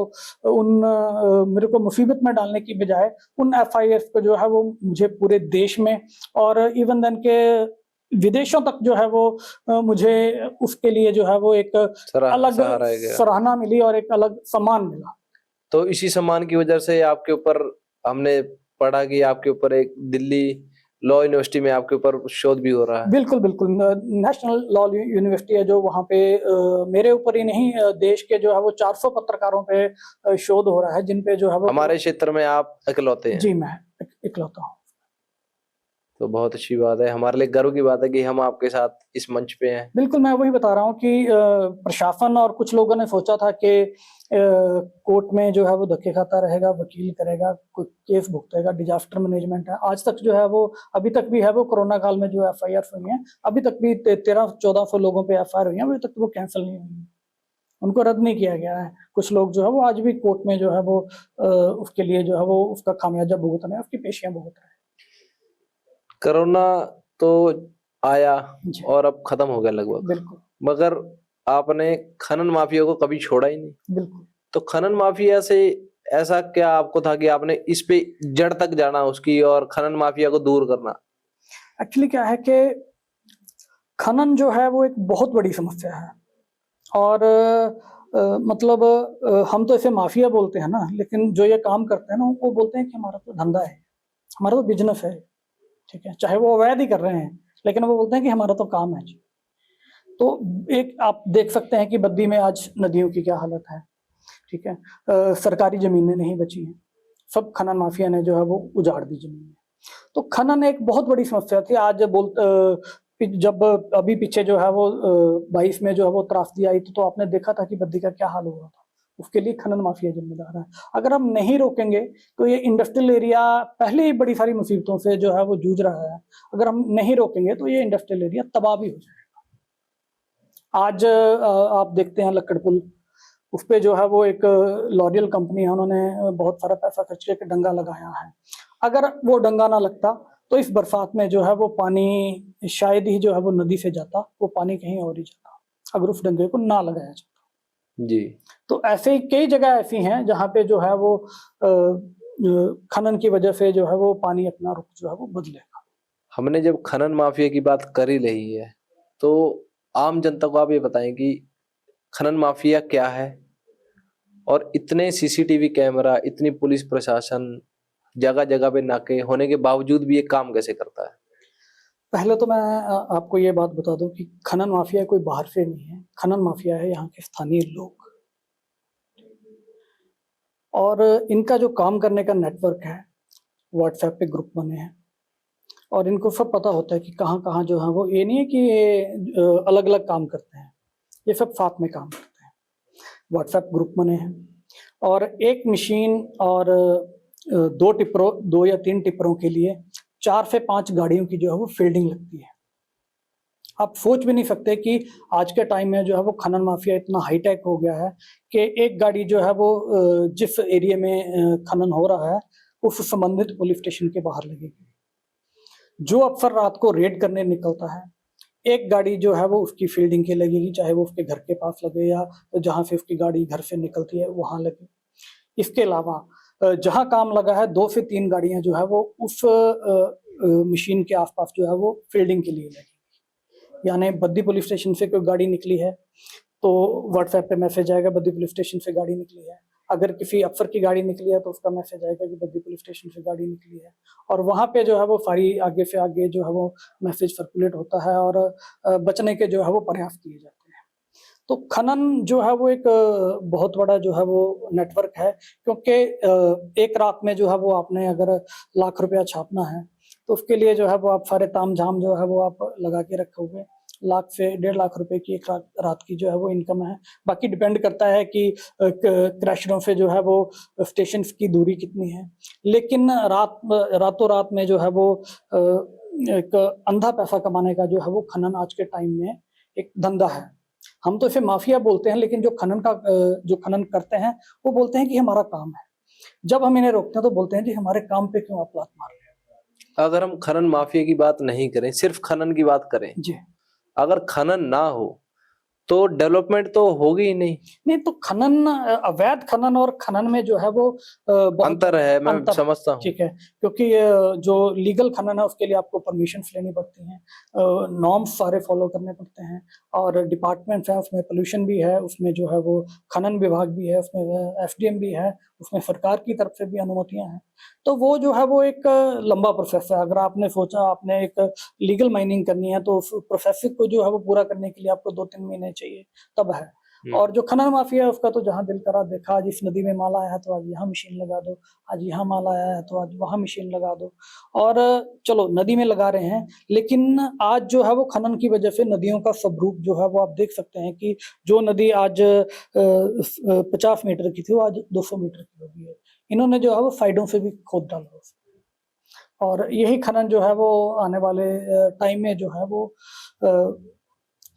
मेरे को मुसीबत में डालने की बजाय उन एफआईआर को जो है वो मुझे पूरे देश में और इवन देन के विदेशों तक जो है वो मुझे उसके लिए जो है वो एक अलग सराहना मिली और एक अलग सम्मान मिला। तो इसी सम्मान की वजह से आपके ऊपर हमने पढ़ा कि आपके ऊपर एक दिल्ली लॉ यूनिवर्सिटी में आपके ऊपर शोध भी हो रहा है। बिल्कुल बिल्कुल, नेशनल लॉ यूनिवर्सिटी है जो वहाँ पे मेरे ऊपर ही नहीं देश के जो है वो 400 पत्रकारों पे शोध हो रहा है, जिन पे जो है वो हमारे क्षेत्र में आप इकलौते हैं। जी, मैं इकलौता हूँ। तो बहुत अच्छी बात है, हमारे लिए गर्व की बात है कि हम आपके साथ इस मंच पे हैं। बिल्कुल, मैं वही बता रहा हूँ कि प्रशासन और कुछ लोगों ने सोचा था कि कोर्ट में जो है वो धक्के खाता रहेगा, वकील करेगा, कोई केस भुगतेगा, डिजास्टर मैनेजमेंट है। आज तक जो है वो अभी तक भी है वो कोरोना काल में जो एफआईआर हुई है, अभी तक भी 1300-1400 लोगों पे एफआईआर हुई है, अभी तक वो कैंसिल नहीं हुई, उनको रद्द नहीं किया गया है। कुछ लोग जो है वो आज भी कोर्ट में जो है वो उसके लिए जो है वो उसका खामियाजा भुगत रहे हैं, उसकी पेशियां भुगत रहे हैं। कोरोना तो आया और अब खत्म हो गया लगभग, बिल्कुल, मगर आपने खनन माफिया को कभी छोड़ा ही नहीं। बिल्कुल। तो खनन माफिया से ऐसा क्या आपको था कि आपने इस पे जड़ तक जाना उसकी और खनन माफिया को दूर करना? एक्चुअली क्या है कि खनन जो है वो एक बहुत बड़ी समस्या है और मतलब हम तो इसे माफिया बोलते हैं ना, लेकिन जो ये काम करते हैं ना वो बोलते हैं कि हमारा तो धंधा है, हमारा तो बिजनेस है, ठीक है, चाहे वो अवैध ही कर रहे हैं लेकिन वो बोलते हैं कि हमारा तो काम है जी। तो एक आप देख सकते हैं कि बद्दी में आज नदियों की क्या हालत है, ठीक है, सरकारी जमीनें नहीं बची हैं, सब खनन माफिया ने जो है वो उजाड़ दी जमीनें। तो खनन एक बहुत बड़ी समस्या थी। आज जब अभी पीछे जो है वो 22 में जो है वो त्रासदी आई थी तो आपने देखा था कि बद्दी का क्या हाल हो रहा था। उसके लिए खनन माफिया जिम्मेदार है। अगर हम नहीं रोकेंगे तो ये इंडस्ट्रियल एरिया पहले ही बड़ी सारी मुसीबतों से जो है वो जूझ रहा है, अगर हम नहीं रोकेंगे तो ये इंडस्ट्रियल एरिया तबाह भी हो जाएगा। आज आप देखते हैं लक्कड़ पुल, उस पे जो है वो एक लॉरियल कंपनी है, उन्होंने बहुत सारा पैसा खर्च करके डंगा लगाया है। अगर वो डंगा ना लगता तो इस बरसात में जो है वो पानी शायद ही जो है वो नदी से जाता, वो पानी कहीं और ही जाता अगर उस डंगे को ना लगाया जाता जी। तो ऐसे ही कई जगह ऐसी हैं जहाँ पे जो है वो खनन की वजह से जो है वो पानी अपना रुख जो है वो बदलेगा। हमने जब खनन माफिया की बात कर ही रही है तो आम जनता को आप ये बताएं कि खनन माफिया क्या है और इतने सीसीटीवी कैमरा, इतनी पुलिस प्रशासन, जगह जगह पे नाके होने के बावजूद भी ये काम कैसे करता है? पहले तो मैं आपको ये बात बता दूं कि खनन माफिया कोई बाहर से नहीं है, खनन माफिया है यहाँ के स्थानीय लोग। और इनका जो काम करने का नेटवर्क है, व्हाट्सएप पे ग्रुप बने हैं और इनको सब पता होता है कि कहाँ कहाँ जो है वो, ये नहीं है कि ये अलग अलग काम करते हैं, ये सब साथ में काम करते हैं। व्हाट्सएप ग्रुप बने हैं और एक मशीन और दो या तीन टिप्परों के लिए 4 से 5 गाड़ियों की जो है वो फील्डिंग लगती है। आप सोच भी नहीं सकते कि आज के टाइम में जो है वो खनन माफिया इतना हाईटेक हो गया है कि एक गाड़ी जो है वो जिस एरिया में खनन हो रहा है उस संबंधित पुलिस स्टेशन के बाहर लगेगी। जो अफसर रात को रेड करने निकलता है, एक गाड़ी जो है वो उसकी फील्डिंग के लगेगी, चाहे वो उसके घर के पास लगे या जहाँ से उसकी गाड़ी घर से निकलती है वहां लगे। इसके अलावा जहाँ काम लगा है 2 से 3 गाड़ियां जो है वो उस मशीन के आसपास जो है वो फील्डिंग के लिए लगेगी। यानी बद्दी पुलिस स्टेशन से कोई गाड़ी निकली है तो व्हाट्सएप पे मैसेज आएगा बद्दी पुलिस स्टेशन से गाड़ी निकली है। अगर किसी अफसर की गाड़ी निकली है तो उसका मैसेज आएगा कि बद्दी पुलिस स्टेशन से गाड़ी निकली है और वहां पे जो है वो सारी आगे से आगे जो है वो मैसेज सर्कुलेट होता है और बचने के जो है वो प्रयास किए जाते हैं। तो खनन जो है वो एक बहुत बड़ा जो है वो नेटवर्क है, क्योंकि एक रात में जो है वो आपने अगर लाख रुपया छापना है तो उसके लिए जो है वो आप सारे ताम झाम जो है वो आप लगा के रखे हुए, लाख से 1.5 लाख रुपए की एक रात की जो है वो इनकम है। बाकी डिपेंड करता है कि क्रैशरों से जो है वो स्टेशन की दूरी कितनी है, लेकिन रातों रात में जो है वो एक अंधा पैसा कमाने का जो है वो खनन आज के टाइम में एक धंधा है। हम तो इसे माफिया बोलते हैं लेकिन जो खनन करते हैं वो बोलते हैं कि हमारा काम है। जब हम इन्हें रोकते हैं तो बोलते हैं जी हमारे काम पे क्यों आप लात मार रहे हैं। अगर हम खनन माफिया की बात नहीं करें, सिर्फ खनन की बात करें, जी, अगर खनन ना हो तो डेवलपमेंट तो होगी ही नहीं। नहीं तो खनन, अवैध खनन और खनन में जो है वो बहुत अंतर है, मैं अंतर है, समझता हूँ। ठीक है, क्योंकि जो लीगल खनन है उसके लिए आपको परमिशन लेनी पड़ती हैं, नॉर्म्स सारे फॉलो करने पड़ते हैं और डिपार्टमेंट्स हैं, उसमें पोल्यूशन भी है, उसमें जो है वो खनन विभाग भी है, उसमें एफडीएम भी है, उसमें सरकार की तरफ से भी अनुमतियां हैं। तो वो जो है वो एक लंबा प्रोसेस है। अगर आपने सोचा आपने एक लीगल माइनिंग करनी है तो उस प्रोसेस को जो है वो पूरा करने के लिए आपको 2-3 महीने चाहिए, तब है। और जो खनन माफिया है उसका तो जहां दिल करा देखा, आज इस नदी में माल आया है तो आज यहाँ मशीन लगा दो, आज यहाँ माल आया है तो आज वहां मशीन लगा दो। और चलो नदी में लगा रहे हैं, लेकिन आज जो है वो खनन की वजह से नदियों का स्वरूप जो है वो आप देख सकते हैं कि जो नदी आज 50 मीटर की थी वो आज 200 मीटर की हो गई है। इन्होंने जो है वो साइडों से भी खोद डाला और यही खनन जो है वो आने वाले टाइम में जो है वो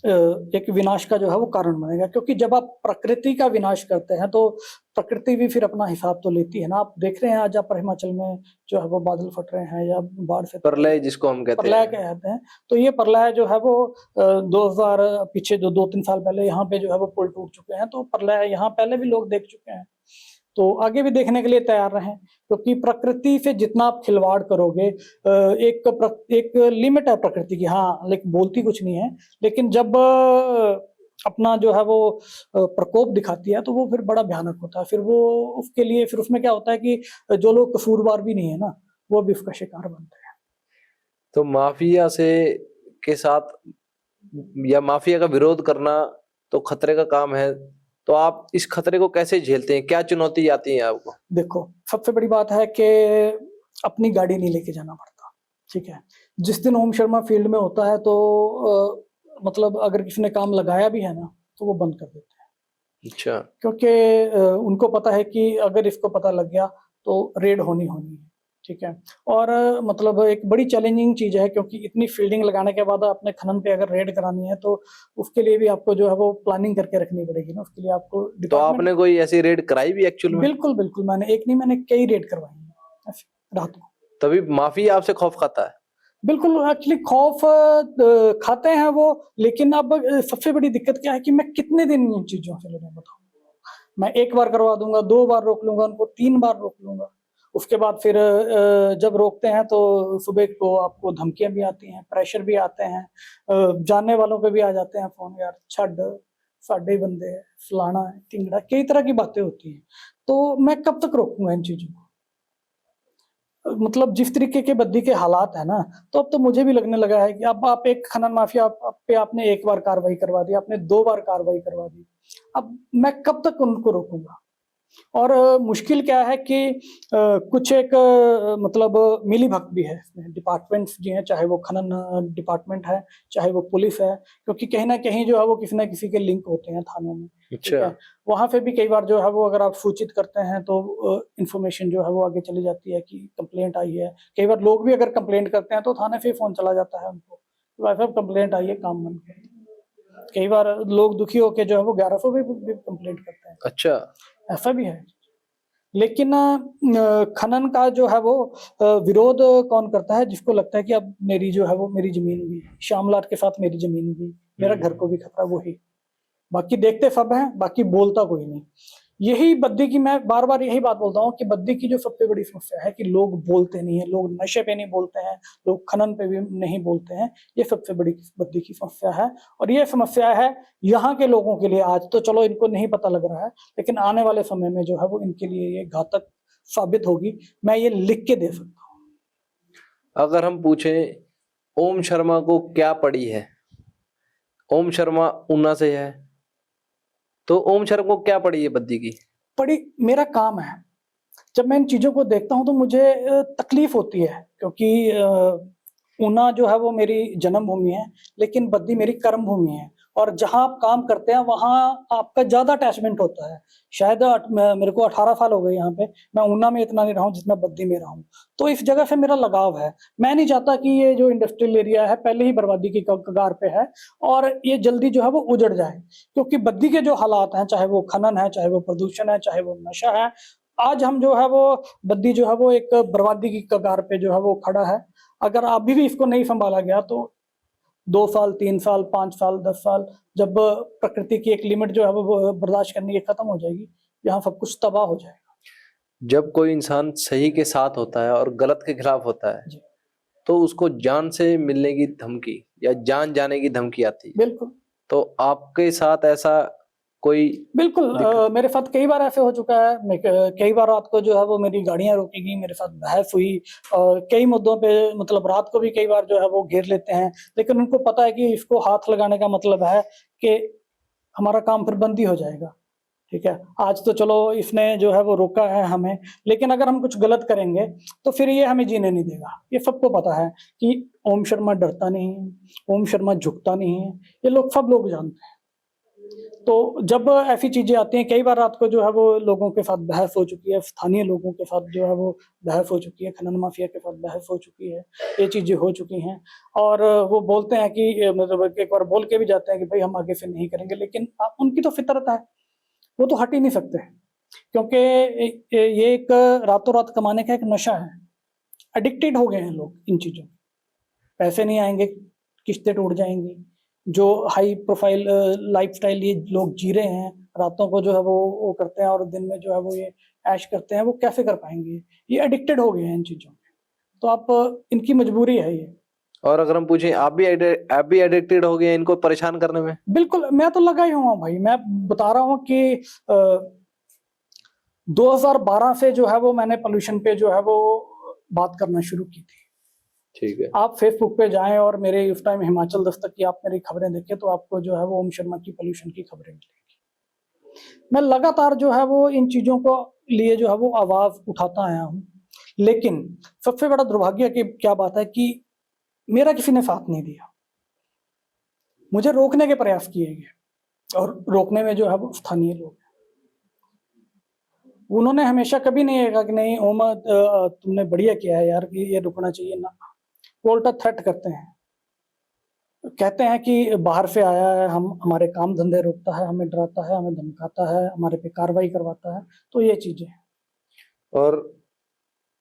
एक विनाश का जो है वो कारण बनेगा, क्योंकि जब आप प्रकृति का विनाश करते हैं तो प्रकृति भी फिर अपना हिसाब तो लेती है ना। आप देख रहे हैं आज आप हिमाचल में जो है वो बादल फट रहे हैं या बाढ़ से प्रलय जिसको हम कहते प्रलय कहते हैं, तो ये प्रलय जो है वो 2000 पीछे जो 2-3 साल पहले यहाँ पे जो है वो पुल टूट चुके हैं, तो प्रलय यहाँ पहले भी लोग देख चुके हैं। तो आगे भी देखने के लिए तैयार रहें, क्योंकि प्रकृति से जितना आप खिलवाड़ करोगे, एक लिमिट है प्रकृति की, हाँ, लेकिन बोलती कुछ नहीं है, लेकिन जब अपना जो है वो प्रकोप दिखाती है तो वो फिर बड़ा भयानक होता है। फिर वो उसके लिए फिर उसमें क्या होता है कि जो लोग कसूरवार भी नहीं है ना, वो भी उसका शिकार बनते हैं। तो माफिया से के साथ या माफिया का विरोध करना तो खतरे का काम है, तो आप इस खतरे को कैसे झेलते हैं? क्या चुनौती आती है आपको? देखो, सबसे बड़ी बात है कि अपनी गाड़ी नहीं लेके जाना पड़ता, ठीक है। जिस दिन ओम शर्मा फील्ड में होता है तो मतलब अगर किसी ने काम लगाया भी है ना, तो वो बंद कर देते हैं, अच्छा। क्योंकि उनको पता है कि अगर इसको पता लग गया तो रेड होनी होनी है, ठीक है। और मतलब एक बड़ी चैलेंजिंग चीज है, क्योंकि इतनी फील्डिंग लगाने के बाद अपने खनन पे अगर रेड करानी है तो उसके लिए भी आपको जो है वो प्लानिंग करके रखनी पड़ेगी ना, उसके लिए आपको तो डिपार्टमेंट। आपने कोई ऐसी रेड कराई भी एक्चुअल में? बिल्कुल बिल्कुल, मैंने एक नहीं, मैंने कई रेड करवाई हैं ऐसे रात को। तभी माफिया आपसे खौफ खाता है? बिल्कुल, एक्चुअली खौफ खाते हैं वो, लेकिन अब सबसे बड़ी दिक्कत क्या है कि मैं कितने दिन इन चीजों से लड़ूं, बताओ। मैं एक बार करवा दूंगा, 2 बार रोक लूंगा उनको, 3 बार रोक लूंगा, उसके बाद फिर जब रोकते हैं तो सुबह को आपको धमकियां भी आती हैं, प्रेशर भी आते हैं, जानने वालों पे भी आ जाते हैं फोन, यार छड़, साडे ही बंदे है, फलाना है, टिंगड़ा, कई तरह की बातें होती हैं। तो मैं कब तक रोकूंगा इन चीजों को? मतलब जिस तरीके के बद्दी के हालात है ना, तो अब तो मुझे भी लगने लगा है कि अब आप एक खनन माफिया आप पे आपने 1 बार कार्रवाई करवा दी, आपने 2 बार कार्रवाई करवा दी, अब मैं कब तक उनको रोकूंगा? और मुश्किल क्या है कि कुछ एक मतलब मिलीभगत भी है इसमें, डिपार्टमेंट्स जी हैं, चाहे वो खनन डिपार्टमेंट है, चाहे वो पुलिस है, क्योंकि कहीं न कहीं जो है वो किसी न किसी के लिंक होते हैं थानों में, ठीक अच्छा। है। वहाँ पे भी कई बार जो है वो अगर आप सूचित करते हैं तो इन्फॉर्मेशन जो है वो आगे चली जाती है कि कंप्लेंट आई है। कई बार लोग भी अगर कंप्लेंट करते हैं तो थाने से ही फ़ोन चला जाता है उनको, भाई साहब कंप्लेंट आई है, काम बंद कर दो। कई बार लोग दुखी होके जो है वो 1100 भी कंप्लेंट करते हैं, अच्छा। ऐसा भी है। लेकिन खनन का जो है वो विरोध कौन करता है? जिसको लगता है कि अब मेरी जो है वो मेरी ज़मीन भी, श्यामलाल के साथ मेरी ज़मीन भी, मेरा घर को भी खतरा, वही। बाकी देखते सब हैं, बाकी बोलता कोई नहीं। यही बद्दी की, मैं बार-बार यही बात बोलता हूँ कि बद्दी की जो सबसे बड़ी समस्या है कि लोग बोलते नहीं हैं, लोग नशे पे नहीं बोलते हैं, लोग खनन पे भी नहीं बोलते हैं। ये सबसे बड़ी बद्दी की समस्या है, और ये समस्या है यहाँ के लोगों के लिए। आज तो चलो इनको नहीं पता लग रहा है, लेकिन आने वाले समय में जो है वो इनके लिए ये घातक साबित होगी। मैं ये लिख के दे सकता हूँ। अगर हम पूछें ओम शर्मा को क्या पड़ी है, ओम शर्मा ऊना से है, तो ओम शर्मा को क्या पड़ी है बद्दी की? बड़ी मेरा काम है। जब मैं इन चीज़ों को देखता हूँ तो मुझे तकलीफ होती है, क्योंकि ऊना जो है वो मेरी जन्मभूमि है, लेकिन बद्दी मेरी कर्मभूमि है, और जहाँ आप काम करते हैं वहाँ आपका ज़्यादा अटैचमेंट होता है। शायद मेरे को 18 साल हो गए यहाँ पे, मैं ऊना में इतना नहीं रहा हूँ जितना बद्दी में रहा हूँ, तो इस जगह से मेरा लगाव है। मैं नहीं चाहता कि ये जो इंडस्ट्रियल एरिया है पहले ही बर्बादी की कगार पे है, और ये जल्दी जो है वो उजड़ जाए, क्योंकि बद्दी के जो हालात हैं, चाहे वो खनन है, चाहे वो प्रदूषण है, चाहे वो नशा है, आज हम जो है वो बद्दी जो है वो एक बर्बादी की कगार पे जो है वो खड़ा है। अगर अभी भी इसको नहीं संभाला गया तो 2 साल, 3 साल, 5 साल, 10 साल, जब प्रकृति की एक लिमिट जो है वो बर्दाश्त करने की खत्म हो जाएगी, यहाँ सब कुछ तबाह हो जाएगा। जब कोई इंसान सही के साथ होता है और गलत के खिलाफ होता है, जी, तो उसको जान से मिलने की धमकी या जान जाने की धमकी आती है। बिल्कुल। तो आपके साथ ऐसा कोई बिल्कुल, दिक्कत? मेरे साथ कई बार ऐसे हो चुका है। मैं कई बार रात को जो है वो मेरी गाड़ियाँ रोकी गई, मेरे साथ बहस हुई, कई मुद्दों पे, मतलब रात को भी कई बार जो है वो घेर लेते हैं, लेकिन उनको पता है कि इसको हाथ लगाने का मतलब है कि हमारा काम फिर बंद ही हो जाएगा, ठीक है। आज तो चलो इसने जो है वो रोका है हमें, लेकिन अगर हम कुछ गलत करेंगे तो फिर ये हमें जीने नहीं देगा। ये सबको पता है कि ओम शर्मा डरता नहीं है, ओम शर्मा झुकता नहीं है, ये लोग सब लोग जानते हैं। तो जब ऐसी चीज़ें आती हैं, कई बार रात को जो है वो लोगों के साथ बहस हो चुकी है, स्थानीय लोगों के साथ जो है वो बहस हो चुकी है, खनन माफिया के साथ बहस हो चुकी है, ये चीज़ें हो चुकी हैं, और वो बोलते हैं कि मतलब एक बार बोल के भी जाते हैं कि भाई हम आगे से नहीं करेंगे, लेकिन उनकी तो फितरत है, वो तो हट ही नहीं सकते, क्योंकि ये एक रातों रात कमाने का एक नशा है। एडिक्टेड हो गए हैं लोग इन चीज़ों, पैसे नहीं आएँगे, किस्तें टूट जाएँगी। जो हाई प्रोफ़ाइल लाइफ़स्टाइल ये लोग जी रहे हैं, रातों को जो है वो करते हैं और दिन में जो है वो ये ऐश करते हैं, वो कैसे कर पाएंगे? ये एडिक्टेड हो गए हैं इन चीजों में। तो आप इनकी मजबूरी है ये। और अगर हम पूछें आप भी एडिक्टेड हो गए हैं इनको परेशान करने में? बिल्कुल, मैं तो लगा ही हुआ हूँ भाई। मैं बता रहा हूँ कि 2012 से जो है वो मैंने पोल्यूशन पे जो है वो बात करना शुरू की थी। ठीक है। आप फेसबुक पे जाएं और मेरे इस टाइम हिमाचल दस्तक की आप मेरी खबरें देखें तो आपको जो है वो ओम शर्मा की पोल्यूशन की खबरें मिलेंगी। मैं लगातार जो है वो इन चीजों को लिए जो है वो आवाज उठाता आया हूँ, लेकिन सबसे बड़ा दुर्भाग्य की क्या बात है कि मेरा किसी ने साथ नहीं दिया। मुझे रोकने के प्रयास किए गए और रोकने में जो है वो स्थानीय लोग, उन्होंने हमेशा कभी नहीं कहा कि नहीं ओम तुमने बढ़िया किया है यार, ये रुकना चाहिए ना। वो उल्टा थ्रेट करते हैं, कहते हैं कि बाहर से आया है, हम हमारे काम धंधे रोकता है, हमें डराता है, हमें धमकाता है, हमारे पे कार्रवाई करवाता है। तो ये चीजें। और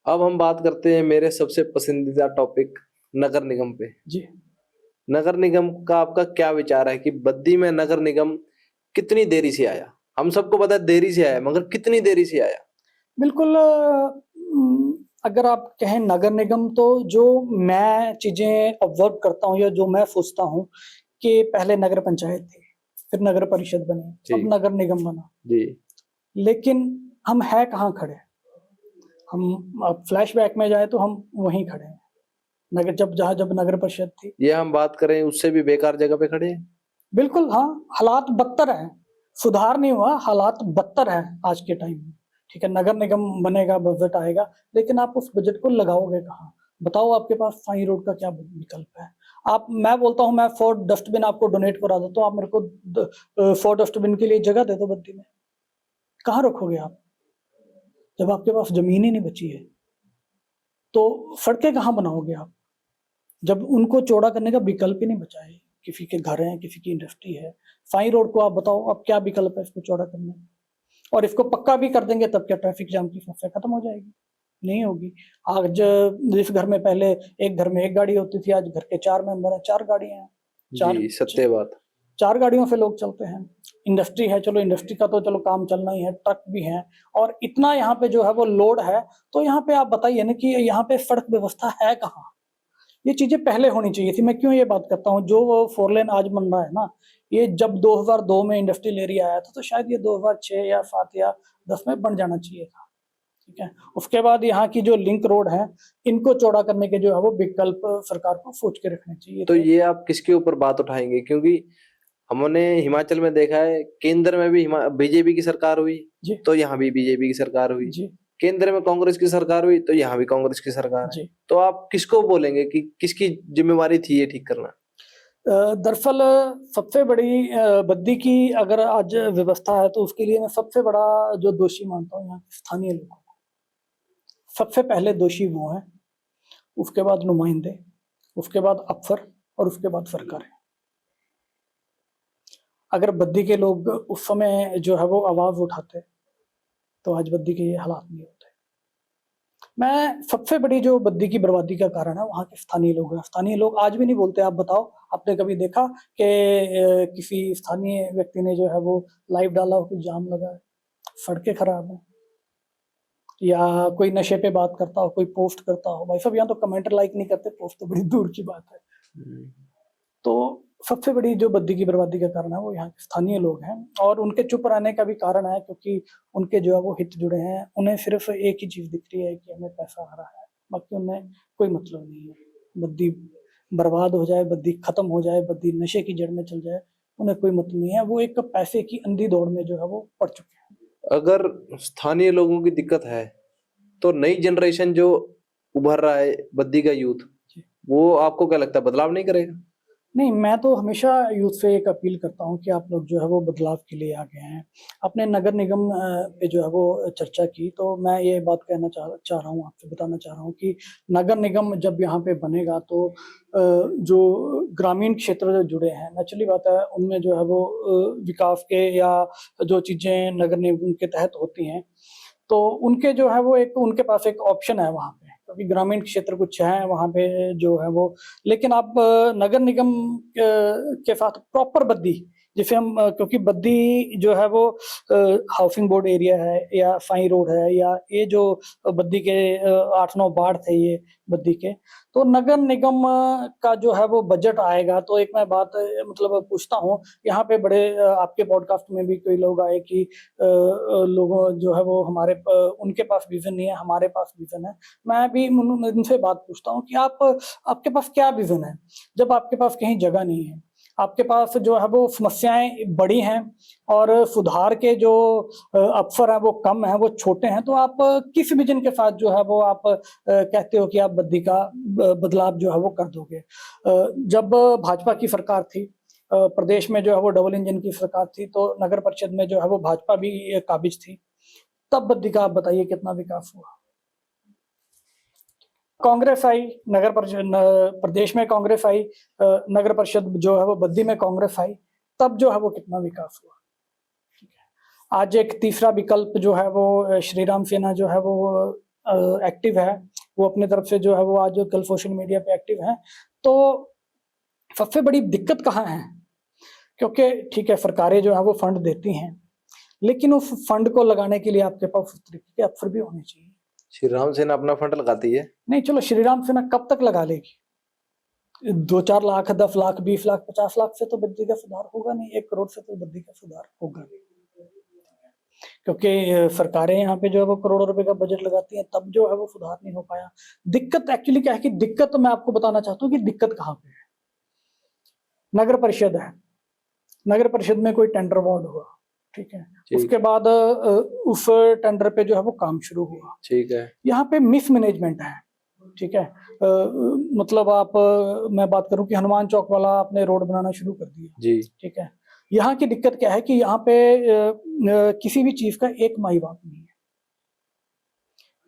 अब हम बात करते हैं मेरे सबसे पसंदीदा टॉपिक नगर निगम पे। जी, नगर निगम का आपका क्या विचार है कि बद्दी में नगर निगम कितनी देरी से आया? हम सबको पता है देरी से आया, मगर कितनी देरी से आया? बिल्कुल। अगर आप कहें नगर निगम, तो जो मैं चीजें ऑब्जर्व करता हूँ या जो मैं सोचता हूँ कि पहले नगर पंचायत थी, फिर नगर परिषद बनी, अब नगर निगम बना। जी। लेकिन हम है कहाँ खड़े? हम अब फ्लैशबैक में जाए तो हम वहीं खड़े हैं, नगर जब नगर परिषद थी। ये हम बात करें उससे भी बेकार जगह पे खड़े हैं। बिल्कुल हाँ, हालात बदतर है, सुधार नहीं हुआ, हालात बदतर है आज के टाइम में। ठीक है, नगर निगम बनेगा, बजट आएगा, लेकिन आप उस बजट को लगाओगे कहाँ? बताओ, आपके पास साई रोड का क्या विकल्प है? मैं बोलता हूँ, मैं 4 डस्टबिन आपको डोनेट करा देता हूँ, आप मेरे को 4 डस्टबिन के लिए जगह दे दो बद्दी में। कहाँ रखोगे आप जब आपके पास जमीन ही नहीं बची है? तो सड़कें कहाँ बनाओगे आप जब उनको चौड़ा करने का विकल्प ही नहीं बचा है? किसी के घर हैं, किसी की इंडस्ट्री है। साई रोड को आप बताओ, अब क्या विकल्प है इसको चौड़ा करने का? और इसको पक्का भी कर देंगे तब क्या ट्रैफिक जाम की समस्या खत्म हो जाएगी? नहीं होगी। आज जिस घर में पहले एक घर में एक गाड़ी होती थी, आज घर के 4 मेंबर हैं, 4 गाड़ियां हैं। जी, सत्य बात। 4 गाड़ियों से लोग चलते हैं। इंडस्ट्री है, चलो इंडस्ट्री का तो चलो काम चलना ही है, ट्रक भी है, और इतना यहाँ पे जो है वो लोड है। तो यहाँ पे आप बताइए ना कि यहाँ पे सड़क व्यवस्था है कहाँ? ये चीजें पहले होनी चाहिए थी। मैं क्यों ये बात करता हूँ, जो 4 लेन आज बन रहा है ना, ये जब 2002 में इंडस्ट्रियल एरिया आया था तो शायद ये 2006 या 7 या 10 में बन जाना चाहिए था। ठीक है, उसके बाद यहाँ की जो लिंक रोड है, इनको चौड़ा करने के जो है वो विकल्प सरकार को सोच के रखने चाहिए। तो ये आप किसके ऊपर बात उठाएंगे? क्योंकि हमने हिमाचल में देखा है, केंद्र में भी बीजेपी की सरकार हुई तो यहाँ भी बीजेपी की सरकार हुई, केंद्र में कांग्रेस की सरकार हुई तो यहाँ भी कांग्रेस की सरकार है। तो आप किसको बोलेंगे कि किसकी जिम्मेवारी थी ये ठीक करना? दरअसल सबसे बड़ी बद्दी की अगर आज व्यवस्था है तो उसके लिए मैं सबसे बड़ा जो दोषी मानता हूँ यहाँ के स्थानीय लोगों को। सबसे पहले दोषी वो हैं, उसके बाद नुमाइंदे, उसके बाद अफसर और उसके बाद सरकार है। अगर बद्दी के लोग उस समय जो है वो आवाज उठाते तो आज बद्दी के ये हालात नहीं होते। मैं सबसे बड़ी जो बद्दी की बर्बादी का कारण है वहाँ के स्थानीय लोग हैं। स्थानीय लोग आज भी नहीं बोलते। आप बताओ, आपने कभी देखा कि किसी स्थानीय व्यक्ति ने जो है वो लाइव डाला हो कि जाम लगा है, सड़कें खराब हैं, या कोई नशे पे बात करता हो, कोई पोस्ट करता हो? भाई साहब, यहाँ तो कमेंट लाइक नहीं करते, पोस्ट तो बड़ी दूर की बात है। तो सबसे बड़ी जो बद्दी की बर्बादी का कारण है वो यहाँ के स्थानीय लोग हैं, और उनके चुप रहने का भी कारण है क्योंकि उनके जो है वो हित जुड़े हैं। उन्हें सिर्फ एक ही चीज दिख रही है कि हमें पैसा आ रहा है, बाकी उन्हें कोई मतलब नहीं है। बद्दी बर्बाद हो जाए, बद्दी खत्म हो जाए, बद्दी नशे की जड़ में चल जाए, उन्हें कोई मतलब नहीं है। वो एक पैसे की अंधी दौड़ में जो है वो पड़ चुके हैं। अगर स्थानीय लोगों की दिक्कत है तो नई जनरेशन जो उभर रहा है, बद्दी का यूथ, वो आपको क्या लगता है बदलाव नहीं करेगा? नहीं, मैं तो हमेशा यूथ से एक अपील करता हूँ कि आप लोग जो है वो बदलाव के लिए आगे हैं। अपने नगर निगम पे जो है वो चर्चा की, तो मैं ये बात कहना चाह रहा हूँ, आपसे बताना चाह रहा हूँ कि नगर निगम जब यहाँ पे बनेगा तो जो ग्रामीण क्षेत्र जो जुड़े हैं, नेचुरली बात है, उनमें जो है वो विकास के या जो चीजें नगर निगम के तहत होती हैं, तो उनके जो है वो उनके पास एक ऑप्शन है वहाँ पे, क्योंकि ग्रामीण क्षेत्र कुछ है वहाँ पे जो है वो। लेकिन आप नगर निगम के साथ प्रॉपर बद्दी, जैसे हम क्योंकि बद्दी जो है वो हाउसिंग बोर्ड एरिया है या फाई रोड है, या ये जो बद्दी के 8-9 वार्ड थे ये बद्दी के, तो नगर निगम का जो है वो बजट आएगा। तो एक मैं बात मतलब पूछता हूँ, यहाँ पे बड़े आपके पॉडकास्ट में भी कोई लोग आए कि लोगों जो है वो हमारे उनके पास विजन नहीं है, हमारे पास विजन है। मैं भी उनसे बात पूछता हूँ कि आपके पास क्या विजन है, जब आपके पास कहीं जगह नहीं है, आपके पास जो है वो समस्याएं बड़ी हैं और सुधार के जो अवसर हैं वो कम हैं, वो छोटे हैं, तो आप किस विजन के साथ जो है वो आप कहते हो कि आप बद्दी का बदलाव जो है वो कर दोगे। जब भाजपा की सरकार थी, प्रदेश में जो है वो डबल इंजन की सरकार थी, तो नगर परिषद में जो है वो भाजपा भी काबिज थी, तब बद्दी का आप बताइए कितना विकास हुआ। कांग्रेस आई नगर परिषद, प्रदेश में कांग्रेस आई, नगर परिषद जो है वो बद्दी में कांग्रेस आई, तब जो है वो कितना विकास हुआ। ठीक है, आज एक तीसरा विकल्प जो है वो श्री राम सेना जो है वो एक्टिव है, वो अपने तरफ से जो है वो आज कल सोशल मीडिया पे एक्टिव है। तो सबसे बड़ी दिक्कत कहाँ है, क्योंकि ठीक है सरकारें जो है वो फंड देती हैं, लेकिन उस फंड को लगाने के लिए आपके पास उस तरीके के अवसर भी होने चाहिए। श्री राम सेना अपना फंड लगाती है? नहीं, चलो श्री राम सेना कब तक लगा लेगी? 2-4 लाख, 10 लाख, 20 लाख, 50 लाख से तो बद्दी का सुधार होगा नहीं, 1 करोड़ से तो बद्दी का सुधार होगा नहीं, क्योंकि सरकारें यहाँ पे जो है वो करोड़ों रुपए का बजट लगाती हैं, तब जो है वो सुधार नहीं हो पाया। दिक्कत एक्चुअली क्या है कि दिक्कत मैं आपको बताना चाहता हूँ कि दिक्कत कहाँ पे है। नगर परिषद है, नगर परिषद में कोई टेंडर अवार्ड हुआ, ठीक है, उसके बाद उस टेंडर पे जो है वो काम शुरू हुआ, ठीक है, यहाँ पे मिसमैनेजमेंट है, ठीक है। मतलब आप मैं बात करूं कि हनुमान चौक वाला आपने रोड बनाना शुरू कर दिया जी, ठीक है। यहाँ की दिक्कत क्या है कि यहाँ पे किसी भी चीज का एक माई बाप नहीं है।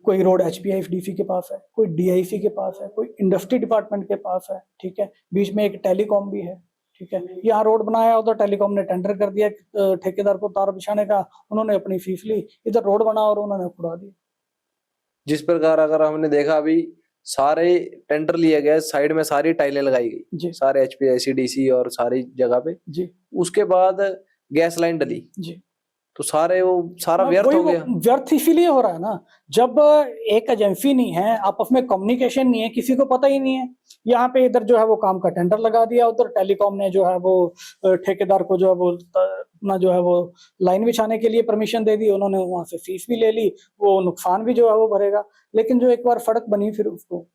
कोई रोड HPIFDC के पास है, कोई DIC के पास है, कोई इंडस्ट्री डिपार्टमेंट के पास है, ठीक है, बीच में एक टेलीकॉम भी है, ठीक है। यहाँ रोड बनाया, उधर टेलीकॉम ने टेंडर कर दिया ठेकेदार को तार बिछाने का, उन्होंने अपनी फीस ली, इधर रोड बना और उन्होंने उड़ा दिया। जिस प्रकार अगर हमने देखा अभी सारे टेंडर लिए गए, साइड में सारी टाइलें लगाई गई, सारे HPICDC और सारी जगह पे जी। उसके बाद गैस लाइन डली जी, तो सारा व्यर्थ हो गया। व्यर्थ इसीलिए हो रहा है ना, जब एक एजेंसी नहीं है, आपस में कम्युनिकेशन नहीं है, किसी को पता ही नहीं है। यहाँ पे इधर जो है वो काम का टेंडर लगा दिया, उधर टेलीकॉम ने जो है वो ठेकेदार को जो है वो अपना जो है वो लाइन बिछाने के लिए परमिशन दे दी, उन्होंने वहां से फीस भी ले ली, वो नुकसान भी जो है वो भरेगा। लेकिन जो एक बार सड़क बनी फिर उसको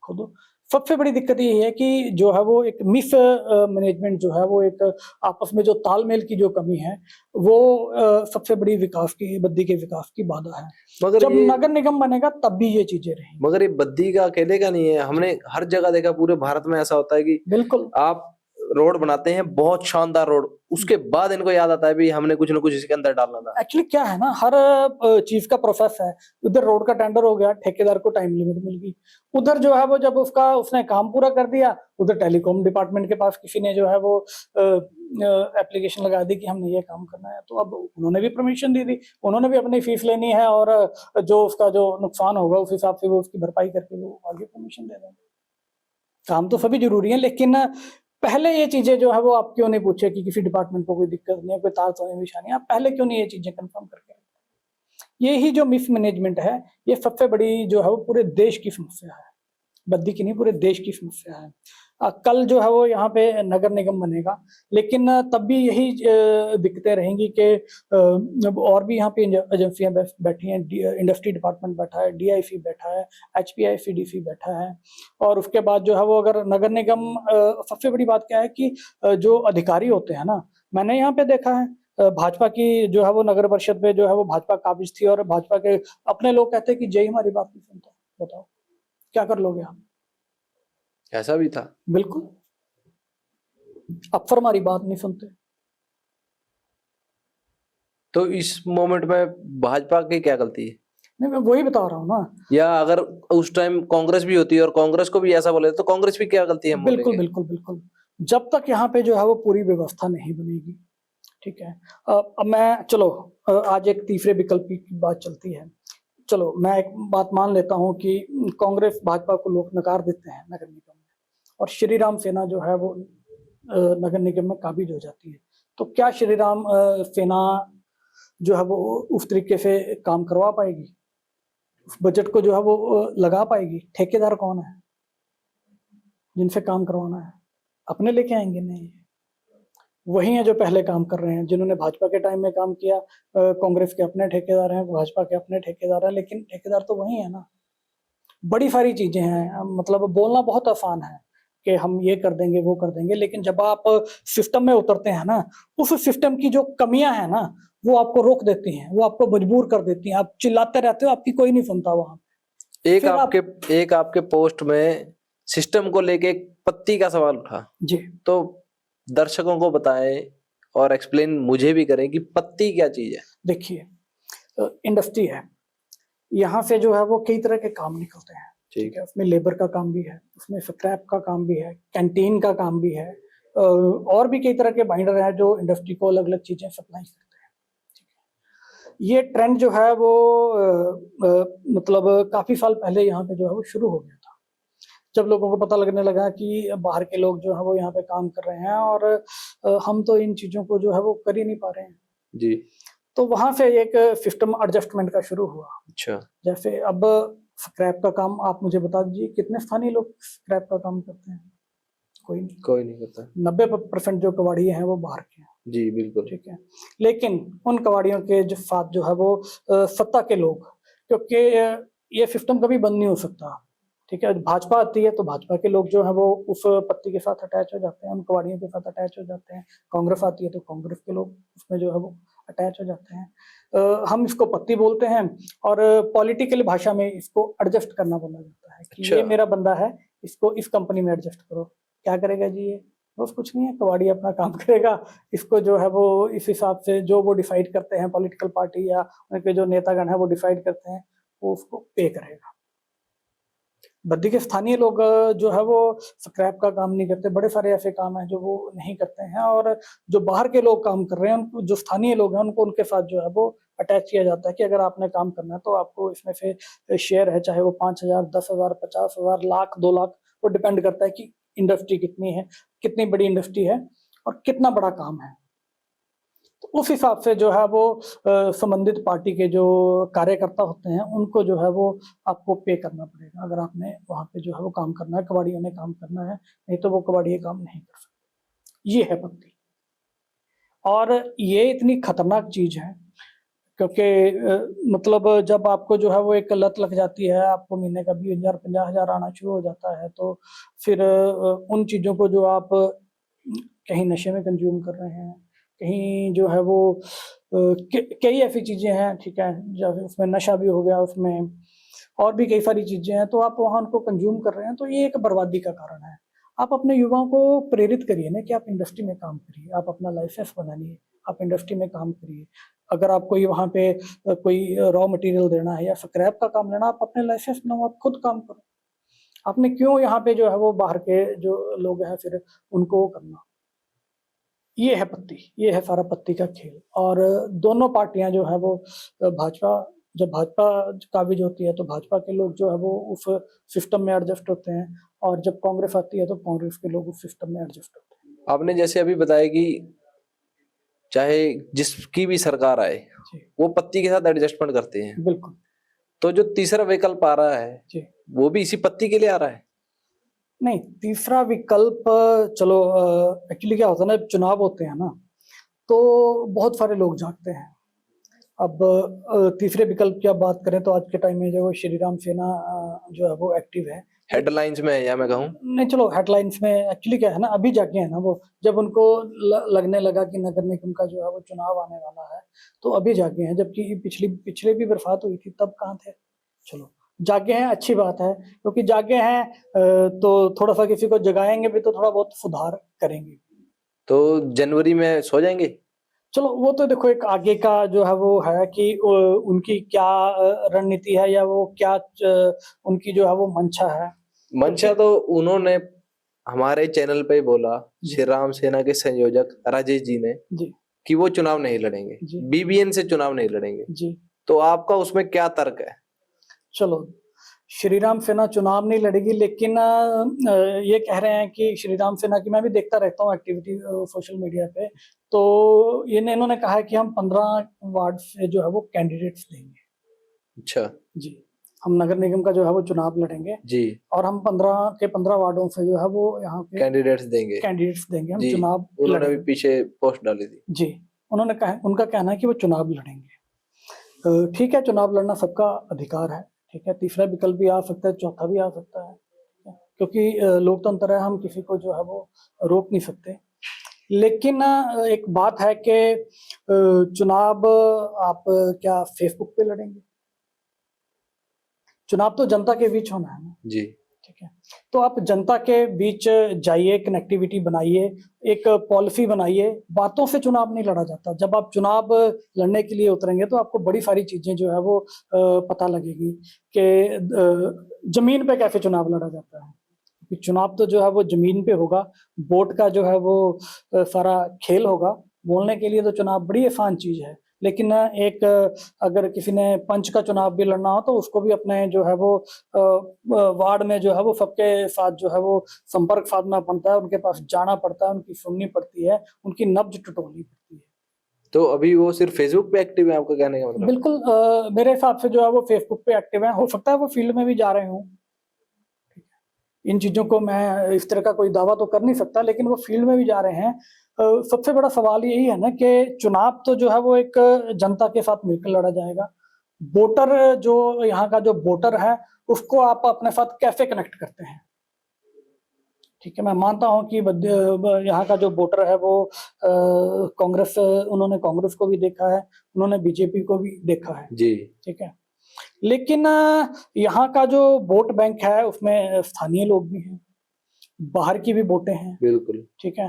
खोदो। सबसे बड़ी दिक्कत ये है कि जो है वो एक मिस मैनेजमेंट जो है वो एक आपस में जो तालमेल की जो कमी है, वो सबसे बड़ी विकास की, बद्दी के विकास की बाधा है। मगर जब नगर निगम बनेगा तब भी ये चीजें रहेंगी। मगर ये बद्दी का अकेले का नहीं है, हमने हर जगह देखा, पूरे भारत में ऐसा होता है कि बिल्कुल आप रोड बनाते हैं, बहुत शानदार रोड, उसके बाद इनको याद आता है भी हमने कुछ ना कुछ इसके अंदर डालना था। एक्चुअली क्या है ना, हर चीज का प्रोसेस है। उधर रोड का टेंडर हो गया, ठेकेदार को टाइम लिमिट मिल गई, उधर जो है वो जब उसने काम पूरा कर दिया, उधर टेलीकॉम डिपार्टमेंट के पास किसी ने जो है वो एप्लीकेशन लगा दी कि हमने ये काम करना है, तो अब उन्होंने भी परमिशन दे दी, उन्होंने भी अपनी फीस लेनी है, और जो उसका जो नुकसान होगा उस हिसाब से वो उसकी भरपाई करके वो आगे परमिशन दे देंगे। काम तो सभी जरूरी है, लेकिन पहले ये चीजें जो है वो आप क्यों नहीं पूछे कि किसी डिपार्टमेंट को कोई दिक्कत नहीं है, कोई तार तो नहीं बिछानी है, आप पहले क्यों नहीं ये चीजें कंफर्म करके रखते। यही जो मिसमैनेजमेंट है, ये सबसे बड़ी जो है वो पूरे देश की समस्या है, बद्दी की नहीं पूरे देश की समस्या है। कल जो है वो यहाँ पे नगर निगम बनेगा, लेकिन तब भी यही दिक्कतें रहेंगी कि और भी यहाँ पे एजेंसियां बैठी हैं, इंडस्ट्री डिपार्टमेंट बैठा है, DIC बैठा है, HPICDC बैठा है, और उसके बाद जो है वो अगर नगर निगम सबसे बड़ी बात क्या है कि जो अधिकारी होते हैं ना, मैंने यहाँ पे देखा है भाजपा की जो है वो नगर परिषद पे जो है वो भाजपा काबिज थी, और भाजपा के अपने लोग कहते हैं कि जय हमारी बात नहीं सुनता, बताओ क्या कर लोगे आप। ऐसा भी था, बिल्कुल, अफसर हमारी बात नहीं सुनते। तो इस मोमेंट में भाजपा की क्या गलती है? नहीं, मैं वही बता रहा हूँ ना। या अगर उस टाइम कांग्रेस भी होती है और कांग्रेस को भी ऐसा बोले तो कांग्रेस भी क्या गलती है? बिल्कुल बिल्कुल बिल्कुल, जब तक यहाँ पे जो है वो पूरी व्यवस्था नहीं बनेगी, ठीक है। अब मैं चलो आज एक तीसरे विकल्प की बात चलती है, चलो मैं एक बात मान लेता हूँ कि कांग्रेस भाजपा को लोग नकार देते हैं नगर निगम में, और श्री राम सेना जो है वो नगर निगम में काबिज हो जाती है, तो क्या श्री राम सेना जो है वो उस तरीके से काम करवा पाएगी, उस बजट को जो है वो लगा पाएगी? ठेकेदार कौन है जिनसे काम करवाना है? अपने लेके आएंगे? नहीं, वही है जो पहले काम कर रहे हैं, जिन्होंने भाजपा के टाइम में काम किया। कांग्रेस के अपने ठेकेदार हैं, भाजपा के अपने ठेकेदार हैं, लेकिन ठेकेदार तो वही है ना। बड़ी सारी चीजें हैं, मतलब बोलना बहुत आसान है कि हम ये कर देंगे वो कर देंगे, लेकिन जब आप सिस्टम में उतरते हैं ना, उस सिस्टम की जो कमियां हैं ना, वो आपको रोक देती हैं, वो आपको मजबूर कर देती हैं। आप चिल्लाते रहते हो, आपकी कोई नहीं सुनता वहां। एक आपके पोस्ट में सिस्टम को लेके एक पत्ती का सवाल उठा जी, तो दर्शकों को बताएं और एक्सप्लेन मुझे भी करें कि पत्ती क्या चीज है। देखिए इंडस्ट्री है, यहाँ से जो है वो कई तरह के काम निकलते हैं, ठीक है। उसमें लेबर का काम भी है, उसमें स्क्रैप का काम भी है, कैंटीन का काम भी है, और भी कई तरह के बाइंडर हैं जो इंडस्ट्री को अलग अलग चीजें सप्लाई करते हैं, ठीक है। ये ट्रेंड जो है वो मतलब काफी साल पहले यहाँ पे जो है वो शुरू हो गया था, जब लोगों को पता लगने लगा कि बाहर के लोग जो है वो यहाँ पे काम कर रहे हैं और हम तो इन चीजों को जो है वो कर ही नहीं पा रहे हैं जी। तो वहां से एक सिस्टम एडजस्टमेंट का शुरू हुआ। अच्छा, जैसे अब स्क्रैप का काम आप मुझे बता दीजिए, कितने स्थानीय लोग स्क्रैप का काम करते हैं? कोई नहीं करता। 90% जो कबाड़ी हैं वो बाहर के हैं, जी बिल्कुल, ठीक है। लेकिन उन कबाड़ियों के जो साथ जो है वो सत्ता के लोग, क्योंकि ये सिस्टम कभी बंद नहीं हो सकता, ठीक है। भाजपा आती है तो भाजपा के लोग जो है वो उस पत्ती के साथ अटैच हो जाते हैं, उन कबाड़ियों के साथ अटैच हो जाते हैं। कांग्रेस आती है तो कांग्रेस के लोग उसमें जो है वो अटैच हो जाते हैं। हम इसको पत्ती बोलते हैं और पॉलिटिकल भाषा में इसको एडजस्ट करना बोला जाता है कि ये मेरा बंदा है, इसको इस कंपनी में एडजस्ट करो। क्या करेगा जी ये? बस कुछ नहीं है, कबाड़ी अपना काम करेगा। इसको जो है वो इस हिसाब से जो वो डिसाइड करते हैं, पॉलिटिकल पार्टी या उनके जो नेतागण है वो डिसाइड करते हैं, वो उसको पे करेगा। बद्दी के स्थानीय लोग जो है वो स्क्रैप का काम नहीं करते, बड़े सारे ऐसे काम हैं जो वो नहीं करते हैं, और जो बाहर के लोग काम कर रहे हैं उनको, जो स्थानीय लोग हैं उनको उनके साथ जो है वो अटैच किया जाता है कि अगर आपने काम करना है तो आपको इसमें से शेयर है, चाहे वो 5,000, 10,000, 50,000, लाख, 2 लाख, वो डिपेंड करता है कि इंडस्ट्री कितनी है, कितनी बड़ी इंडस्ट्री है और कितना बड़ा काम है। तो उस हिसाब से जो है वो संबंधित पार्टी के जो कार्यकर्ता होते हैं उनको जो है वो आपको पे करना पड़ेगा, अगर आपने वहां पे जो है वो काम करना है, कबाड़ियों ने काम करना है, नहीं तो वो कबाड़ी काम नहीं कर सकते। ये है पत्ती, और ये इतनी खतरनाक चीज है क्योंकि मतलब जब आपको जो है वो एक लत लग जाती है, आपको महीने का 20,000, 50,000 आना शुरू हो जाता है, तो फिर उन चीजों को जो आप कहीं नशे में कंज्यूम कर रहे हैं, कहीं जो है वो कई ऐसी चीजें हैं, ठीक है, जब उसमें नशा भी हो गया, उसमें और भी कई सारी चीजें हैं, तो आप वहां उनको कंज्यूम कर रहे हैं, तो ये एक बर्बादी का कारण है। आप अपने युवाओं को प्रेरित करिए ना कि आप इंडस्ट्री में काम करिए, आप अपना लाइसेंस बनाइए, आप इंडस्ट्री में काम करिए। अगर आप कोई वहां पे कोई रॉ मटेरियल देना है या स्क्रैप का काम लेना, आप अपने लाइसेंस बनाओ, आप खुद काम करो। आपने क्यों यहाँ पे जो है वो बाहर के जो लोग हैं फिर उनको वो करना? ये है पत्ती, ये है सारा पत्ती का खेल। और दोनों पार्टियां जो है वो भाजपा, जब भाजपा काबिज होती है तो भाजपा के लोग जो है वो उस सिस्टम में एडजस्ट होते हैं, और जब कांग्रेस आती है तो कांग्रेस के लोग उस सिस्टम में एडजस्ट होते हैं। आपने जैसे अभी बताया कि चाहे जिसकी भी सरकार आए वो पत्ती के साथ एडजस्टमेंट करते हैं, बिल्कुल। तो जो तीसरा विकल्प आ रहा है जी, वो भी इसी पत्ती के लिए आ रहा है? नहीं, तीसरा विकल्प, चलो एक्चुअली क्या होता है ना, चुनाव होते हैं ना तो बहुत सारे लोग जागते हैं। अब तीसरे विकल्प की आप बात करें तो आज के टाइम में जो श्री राम सेना जो है वो एक्टिव है, हेडलाइंस में है, या मैं कहूँ नहीं चलो हेडलाइंस में। एक्चुअली क्या है ना, अभी जाके है ना वो, जब उनको लगने लगा कि नगर निगम का जो है वो चुनाव आने वाला है तो अभी जागे हैं, जबकि पिछले भी बरसात हुई थी तब कहाँ थे। चलो जागे हैं, अच्छी बात है, क्योंकि जागे हैं तो थोड़ा सा किसी को जगाएंगे भी तो थोड़ा बहुत सुधार करेंगे। तो जनवरी में सो जाएंगे? चलो वो तो देखो एक आगे का जो है वो है कि उनकी क्या रणनीति है, या वो क्या उनकी जो है वो मंशा है। मंशा तो उन्होंने हमारे चैनल पे बोला, श्री राम सेना के संयोजक राजेश जी ने, जी कि वो चुनाव नहीं लड़ेंगे, बीबीएन से चुनाव नहीं लड़ेंगे। जी, तो आपका उसमें क्या तर्क है? चलो श्री राम सेना चुनाव नहीं लड़ेगी, लेकिन ये कह रहे हैं कि श्री राम सेना की, मैं भी देखता रहता हूँ एक्टिविटी सोशल मीडिया पे, तो इन्होंने कहा है कि हम 15 वार्ड से जो है वो कैंडिडेट्स देंगे। अच्छा जी, हम नगर निगम का जो है वो चुनाव लड़ेंगे जी, और हम 15 के 15 वार्डों से जो है वो यहाँ पे कैंडिडेट्स देंगे कैंडिडेट्स देंगे, हम जी। चुनाव उन्होंने भी लड़ेंगे। पीछे पोस्ट डाली थी। जी, उन्होंने कहा, उनका कहना है कि वो चुनाव लड़ेंगे। ठीक है, चुनाव लड़ना सबका अधिकार है, ठीक है, तीसरा विकल्प भी आ सकता है, चौथा भी आ सकता है, क्योंकि लोकतंत्र है, हम किसी को जो है वो रोक नहीं सकते। लेकिन एक बात है कि चुनाव आप क्या फेसबुक पे लड़ेंगे? चुनाव तो जनता के बीच होना है ना, जी ठीक है, तो आप जनता के बीच जाइए, कनेक्टिविटी बनाइए, एक पॉलिसी बनाइए। बातों से चुनाव नहीं लड़ा जाता। जब आप चुनाव लड़ने के लिए उतरेंगे तो आपको बड़ी सारी चीजें जो है वो पता लगेगी कि जमीन पे कैसे चुनाव लड़ा जाता है। क्योंकि चुनाव तो जो है वो जमीन पे होगा, वोट का जो है वो सारा खेल होगा। बोलने के लिए तो चुनाव बड़ी आसान चीज है, लेकिन एक अगर किसी ने पंच का चुनाव भी लड़ना हो तो उसको भी अपने जो है वो वार्ड में जो है वो सबके साथ जो है वो संपर्क साधना पड़ता है, उनके पास जाना पड़ता है, उनकी सुननी पड़ती है, उनकी नब्ज टटोलनी पड़ती है। तो अभी वो सिर्फ फेसबुक पे एक्टिव है, आपका कहने का मतलब? बिल्कुल, मेरे हिसाब से जो है वो फेसबुक पे एक्टिव है। हो सकता है वो फील्ड में भी जा रहे हों। इन चीजों को मैं इस तरह का कोई दावा तो कर नहीं सकता, लेकिन वो फील्ड में भी जा रहे हैं। सबसे बड़ा सवाल यही है ना कि चुनाव तो जो है वो एक जनता के साथ मिलकर लड़ा जाएगा। वोटर जो यहाँ का जो वोटर है, उसको आप अपने साथ कैसे कनेक्ट करते हैं? ठीक है, मैं मानता हूँ कि यहाँ का जो वोटर है वो कांग्रेस, उन्होंने कांग्रेस को भी देखा है, उन्होंने बीजेपी को भी देखा है, जी ठीक है। लेकिन यहाँ का जो वोट बैंक है उसमें स्थानीय लोग भी हैं, बाहर की भी वोटें हैं, बिल्कुल। ठीक है।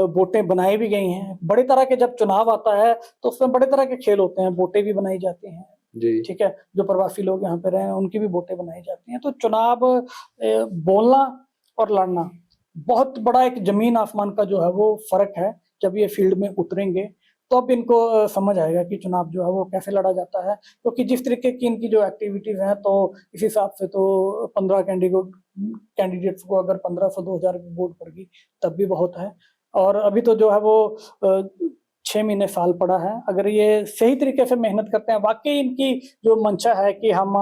वोटें बनाई भी गई हैं। बड़े तरह के जब चुनाव आता है तो उसमें बड़े तरह के खेल होते हैं, वोटें भी बनाई जाती हैं, जी ठीक है। जो प्रवासी लोग यहाँ पे रहे हैं उनकी भी वोटें बनाई जाती हैं। तो चुनाव बोलना और लड़ना, बहुत बड़ा एक जमीन आसमान का जो है वो फर्क है। जब ये फील्ड में उतरेंगे तो अब इनको समझ आएगा कि चुनाव जो है वो कैसे लड़ा जाता है। क्योंकि जिस तरीके की इनकी जो एक्टिविटीज हैं, तो इस हिसाब से तो 15 कैंडिडेट्स को अगर 1500 2000 की वोट पड़गी तब भी बहुत है। और अभी तो जो है वो 6 महीने साल पड़ा है। अगर ये सही तरीके से मेहनत करते हैं, वाकई इनकी जो मंशा है कि हम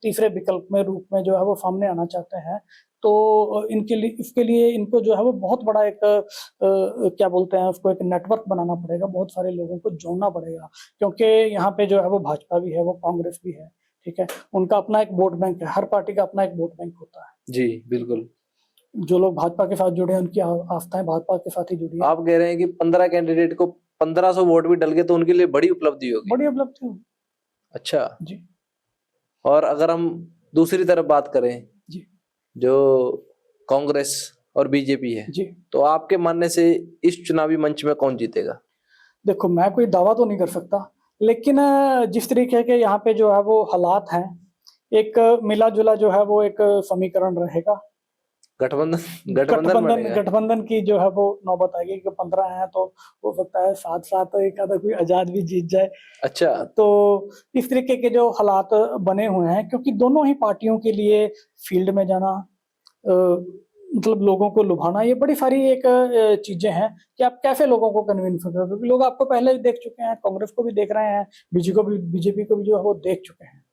तीसरे विकल्प में रूप में जो है वो सामने आना चाहते हैं, तो इनके लिए, इसके लिए इनको जो है वो बहुत बड़ा एक क्या बोलते हैं उसको, एक नेटवर्क बनाना पड़ेगा, बहुत सारे लोगों को जोड़ना पड़ेगा। क्योंकि यहाँ पे जो है वो भाजपा भी है, वो कांग्रेस भी है, ठीक है। उनका अपना एक वोट बैंक है, हर पार्टी का अपना एक वोट बैंक होता है। जी बिल्कुल। जो लोग भाजपा के साथ जुड़े हैं उनकी आस्थाएं भाजपा के साथ ही जुड़ी है। आप कह रहे हैं कि 15 कैंडिडेट को 1500 वोट भी डल गए तो उनके लिए बड़ी उपलब्धि होगी। बड़ी उपलब्धि होगी। अच्छा जी और अगर हम दूसरी तरफ बात करें, जी जो कांग्रेस और बीजेपी है, जी, तो आपके मानने से इस चुनावी मंच में कौन जीतेगा? देखो मैं कोई दावा तो नहीं कर सकता, लेकिन जिस तरीके के यहाँ पे जो है वो हालात हैं, एक मिला जुला जो है वो एक समीकरण रहेगा। गठबंधन गठबंधन बनेगा। गठबंधन की जो है वो नौबत आएगी कि 15 हैं तो हो सकता है साथ साथ एक आधा कोई आजाद भी जीत जाए। अच्छा तो इस तरीके के जो हालात बने हुए हैं, क्योंकि दोनों ही पार्टियों के लिए फील्ड में जाना, मतलब लोगों को लुभाना, ये बड़ी सारी एक चीजें हैं कि आप कैसे लोगों को कन्विंस कर रहे हो। क्योंकि लोग आपको पहले भी देख चुके हैं, कांग्रेस को भी देख रहे हैं, बीजेपी को भी जो है वो देख चुके हैं,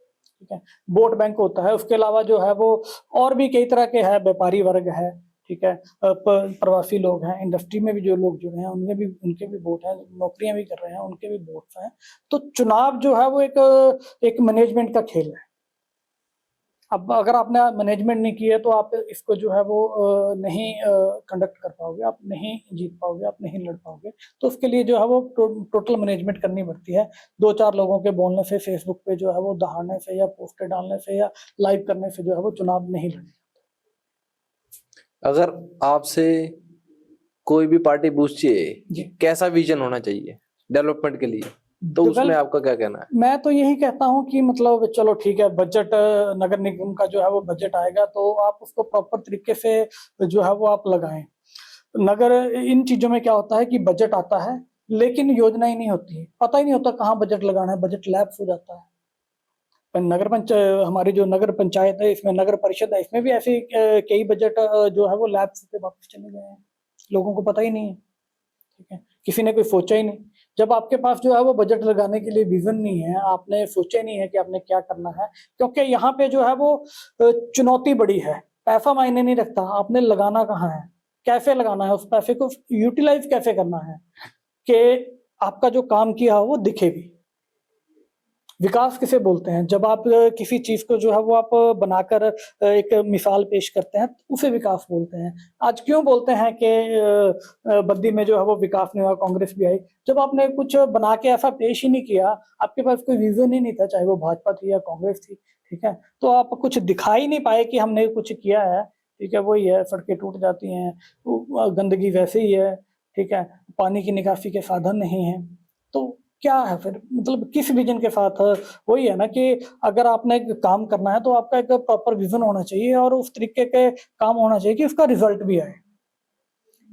ठीक है। वोट बैंक होता है, उसके अलावा जो है वो और भी कई तरह के है, व्यापारी वर्ग है, ठीक है, प्रवासी लोग हैं, इंडस्ट्री में भी जो लोग जुड़े हैं उनके भी वोट हैं, नौकरियां भी कर रहे हैं उनके भी वोट हैं। तो चुनाव जो है वो एक मैनेजमेंट का खेल है। अब अगर आपने मैनेजमेंट नहीं की है तो आप इसको जो है वो नहीं कंडक्ट कर पाओगे, आप नहीं जीत पाओगे, आप नहीं लड़ पाओगे। तो उसके लिए जो है वो टोटल मैनेजमेंट करनी पड़ती है। 2-4 लोगों के बोलने से, फेसबुक पे जो है वो दहाड़ने से या पोस्टर डालने से या लाइव करने से जो है वो चुनाव नहीं लड़े। अगर आपसे कोई भी पार्टी पूछती है जी। कि कैसा विजन होना चाहिए डेवलपमेंट के लिए, तो उसमें आपका क्या कहना है? मैं तो यही कहता हूँ कि मतलब चलो ठीक है, बजट नगर निगम का जो है वो बजट आएगा तो आप उसको प्रॉपर तरीके से जो है वो आप लगाएं। नगर इन चीजों में क्या होता है कि बजट आता है लेकिन योजना ही नहीं होती है, पता ही नहीं होता कहाँ बजट लगाना है, बजट लैप्स हो जाता है। नगर हमारी जो नगर पंचायत है, इसमें नगर परिषद है, इसमें भी ऐसे कई बजट जो है वो लैप्स पे वापस चले गए हैं, लोगों को पता ही नहीं है। ठीक है, किसी ने कोई सोचा ही नहीं। जब आपके पास जो है वो बजट लगाने के लिए विजन नहीं है, आपने सोचा नहीं है कि आपने क्या करना है, क्योंकि यहाँ पे जो है वो चुनौती बड़ी है। पैसा मायने नहीं रखता, आपने लगाना कहाँ है, कैसे लगाना है, उस पैसे को यूटिलाइज कैसे करना है कि आपका जो काम किया हो वो दिखे भी। विकास किसे बोलते हैं? जब आप किसी चीज को जो है वो आप बनाकर एक मिसाल पेश करते हैं, तो उसे विकास बोलते हैं। आज क्यों बोलते हैं कि बद्दी में जो है वो विकास नहीं हुआ, कांग्रेस भी आई? जब आपने कुछ बना के ऐसा पेश ही नहीं किया, आपके पास कोई विजन ही नहीं था, चाहे वो भाजपा थी या कांग्रेस थी, ठीक है, तो आप कुछ दिखा ही नहीं पाए कि हमने कुछ किया है। ठीक है, वही है, सड़कें टूट जाती हैं, गंदगी वैसे ही है, ठीक है, पानी की निकासी के साधन नहीं है, तो क्या है फिर? मतलब किस विजन के साथ? वही है ना कि अगर आपने काम करना है तो आपका एक प्रॉपर विजन होना चाहिए और उस तरीके के काम होना चाहिए कि उसका रिजल्ट भी आए।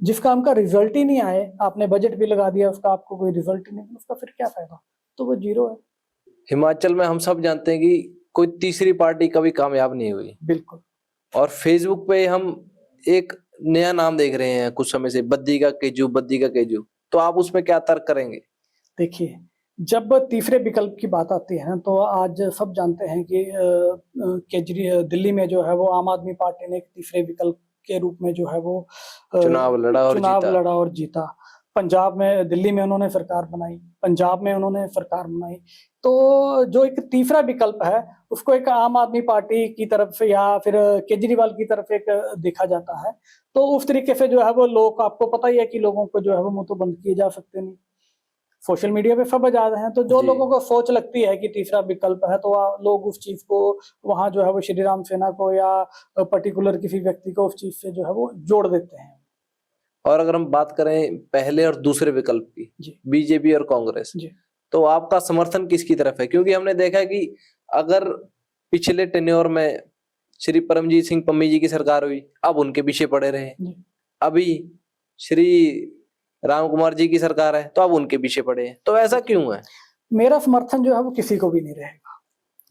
जिस काम का रिजल्ट ही नहीं आए, आपने बजट भी लगा दिया, उसका आपको कोई रिजल्ट ही नहीं, उसका फिर क्या फायदा? तो वो जीरो है। हिमाचल में हम सब जानते हैं कि कोई तीसरी पार्टी कभी कामयाब नहीं हुई। बिल्कुल। और फेसबुक पे हम एक नया नाम देख रहे हैं कुछ समय से, बद्दी का केजू, बद्दी का केजू। तो आप उसमें क्या तर्क करेंगे? देखिए, जब तीसरे विकल्प की बात आती है तो आज सब जानते हैं कि दिल्ली में जो है वो आम आदमी पार्टी ने एक तीसरे विकल्प के रूप में जो है वो चुनाव लड़ा और जीता। पंजाब में, दिल्ली में उन्होंने सरकार बनाई, पंजाब में उन्होंने सरकार बनाई। तो जो एक तीसरा विकल्प है उसको एक आम आदमी पार्टी की तरफ से या फिर केजरीवाल की तरफ एक देखा जाता है। तो उस तरीके से जो है वो लोग, आपको पता ही है कि लोगों को जो है वो मुंह तो बंद किए जा सकते नहीं। सोशल मीडिया पे सब आजाद हैं, तो जो लोगों को सोच लगती है कि तीसरा विकल्प है तो लोग उस चीज को वहां जो है वो श्री राम सेना को या पर्टिकुलर किसी व्यक्ति को उस चीज से जो है वो जोड़ देते हैं। और अगर हम बात करें पहले और दूसरे विकल्प की, बीजेपी और कांग्रेस, तो आपका समर्थन किसकी तरफ है? क्योंकि हमने देखा कि अगर पिछले टेन्योर में श्री परमजीत सिंह पम्मी जी की सरकार हुई, अब उनके पीछे पड़े रहे। अभी श्री राम कुमार जी की सरकार है तो अब उनके पीछे पड़े हैं, तो ऐसा क्यों है? मेरा समर्थन जो है वो किसी को भी नहीं रहेगा,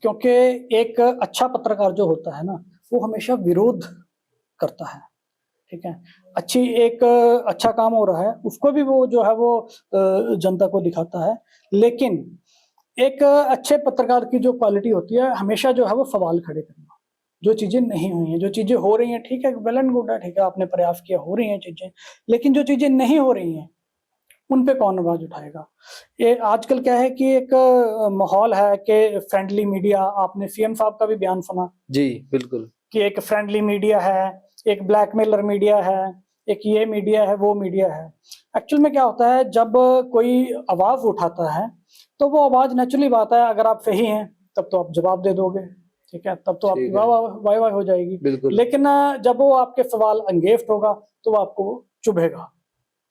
क्योंकि एक अच्छा पत्रकार जो होता है ना, वो हमेशा विरोध करता है। ठीक है, अच्छा काम हो रहा है उसको भी वो जो है वो जनता को दिखाता है। लेकिन एक अच्छे पत्रकार की जो क्वालिटी होती है, हमेशा जो है वो सवाल खड़े करना। जो चीजें नहीं हुई हैं, जो चीजें हो रही हैं, ठीक है, वेल एंड गुड है, ठीक है, आपने प्रयास किया, हो रही हैं चीजें, लेकिन जो चीजें नहीं हो रही हैं उन पे कौन आवाज उठाएगा? ये आजकल क्या है कि एक माहौल है कि फ्रेंडली मीडिया, आपने सीएम साहब का भी बयान सुना जी बिल्कुल, कि एक फ्रेंडली मीडिया है, एक ब्लैकमेलर मीडिया है, एक ये मीडिया है, वो मीडिया है। एक्चुअल में क्या होता है, जब कोई आवाज उठाता है तो वो आवाज, नेचुरली बात है, अगर आप सही हैं तब तो आप जवाब दे दोगे, ठीक है, तब तो आपकी वाह वाह हो जाएगी। लेकिन जब वो आपके सवाल अंगेस्ट होगा तो वो आपको चुभेगा,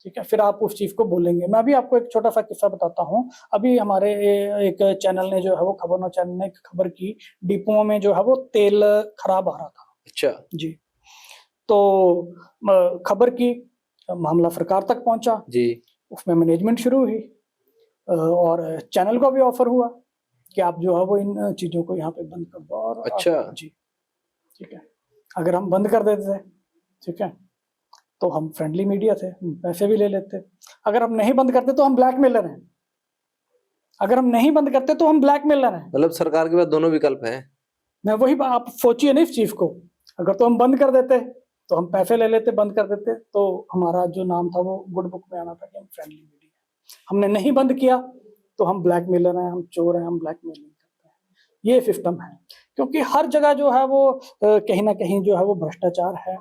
ठीक है, फिर आप उस चीज को बोलेंगे। मैं भी आपको एक छोटा सा किस्सा बताता हूँ। अभी हमारे एक चैनल ने जो है वो खबरना चैनल ने एक खबर की, डिपुओं में जो है वो तेल खराब आ रहा था। अच्छा जी, तो खबर की, मामला सरकार तक पहुंचा जी, उसमें मैनेजमेंट शुरू हुई और चैनल को भी ऑफर हुआ कि आप जो है वो इन चीजों को यहाँ पे बंद कर दो। और अच्छा जी, ठीक है, अगर हम बंद कर देते थे, ठीक है, तो हम फ्रेंडली मीडिया थे, पैसे भी ले लेते। अगर हम नहीं बंद करते तो हम ब्लैकमेलर हैं, अगर हम नहीं बंद करते तो हम ब्लैकमेलर हैं। मतलब सरकार के पास दोनों विकल्प हैं। मैं वही, आप सोचिए ना इस चीज को, अगर तो हम बंद कर देते तो हम पैसे ले लेते, बंद कर देते तो हमारा जो नाम था वो गुड बुक में आना था कि हम फ्रेंडली मीडिया। हमने नहीं बंद किया तो हम ब्लैकमेलर हैं, हम चोर हैं, हम ब्लैकमेलिंग करते हैं। ये सिस्टम है, क्योंकि हर जगह जो है वो कहीं ना कहीं जो है वो भ्रष्टाचार है,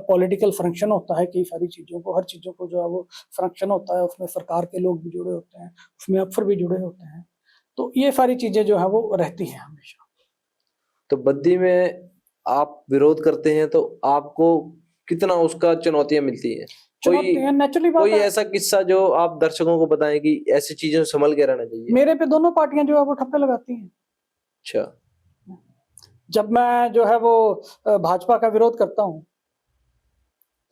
पॉलिटिकल फंक्शन होता है, कई सारी चीजों को, हर चीजों को जो है वो फंक्शन होता है, उसमें सरकार के लोग भी जुड़े होते हैं, उसमें अफसर भी जुड़े होते हैं, तो ये सारी चीजें जो है वो रहती हैं हमेशा। तो बद्दी में आप विरोध करते हैं तो आपको कितना उसका चुनौतियां मिलती हैं? कोई ऐसा किस्सा जो आप दर्शकों को बताएं कि ऐसी चीजों से संभल के रहना चाहिए? मेरे पे दोनों पार्टियां जो है वो ठप्पे लगाती हैं। अच्छा, जब मैं जो है वो भाजपा का विरोध करता हूँ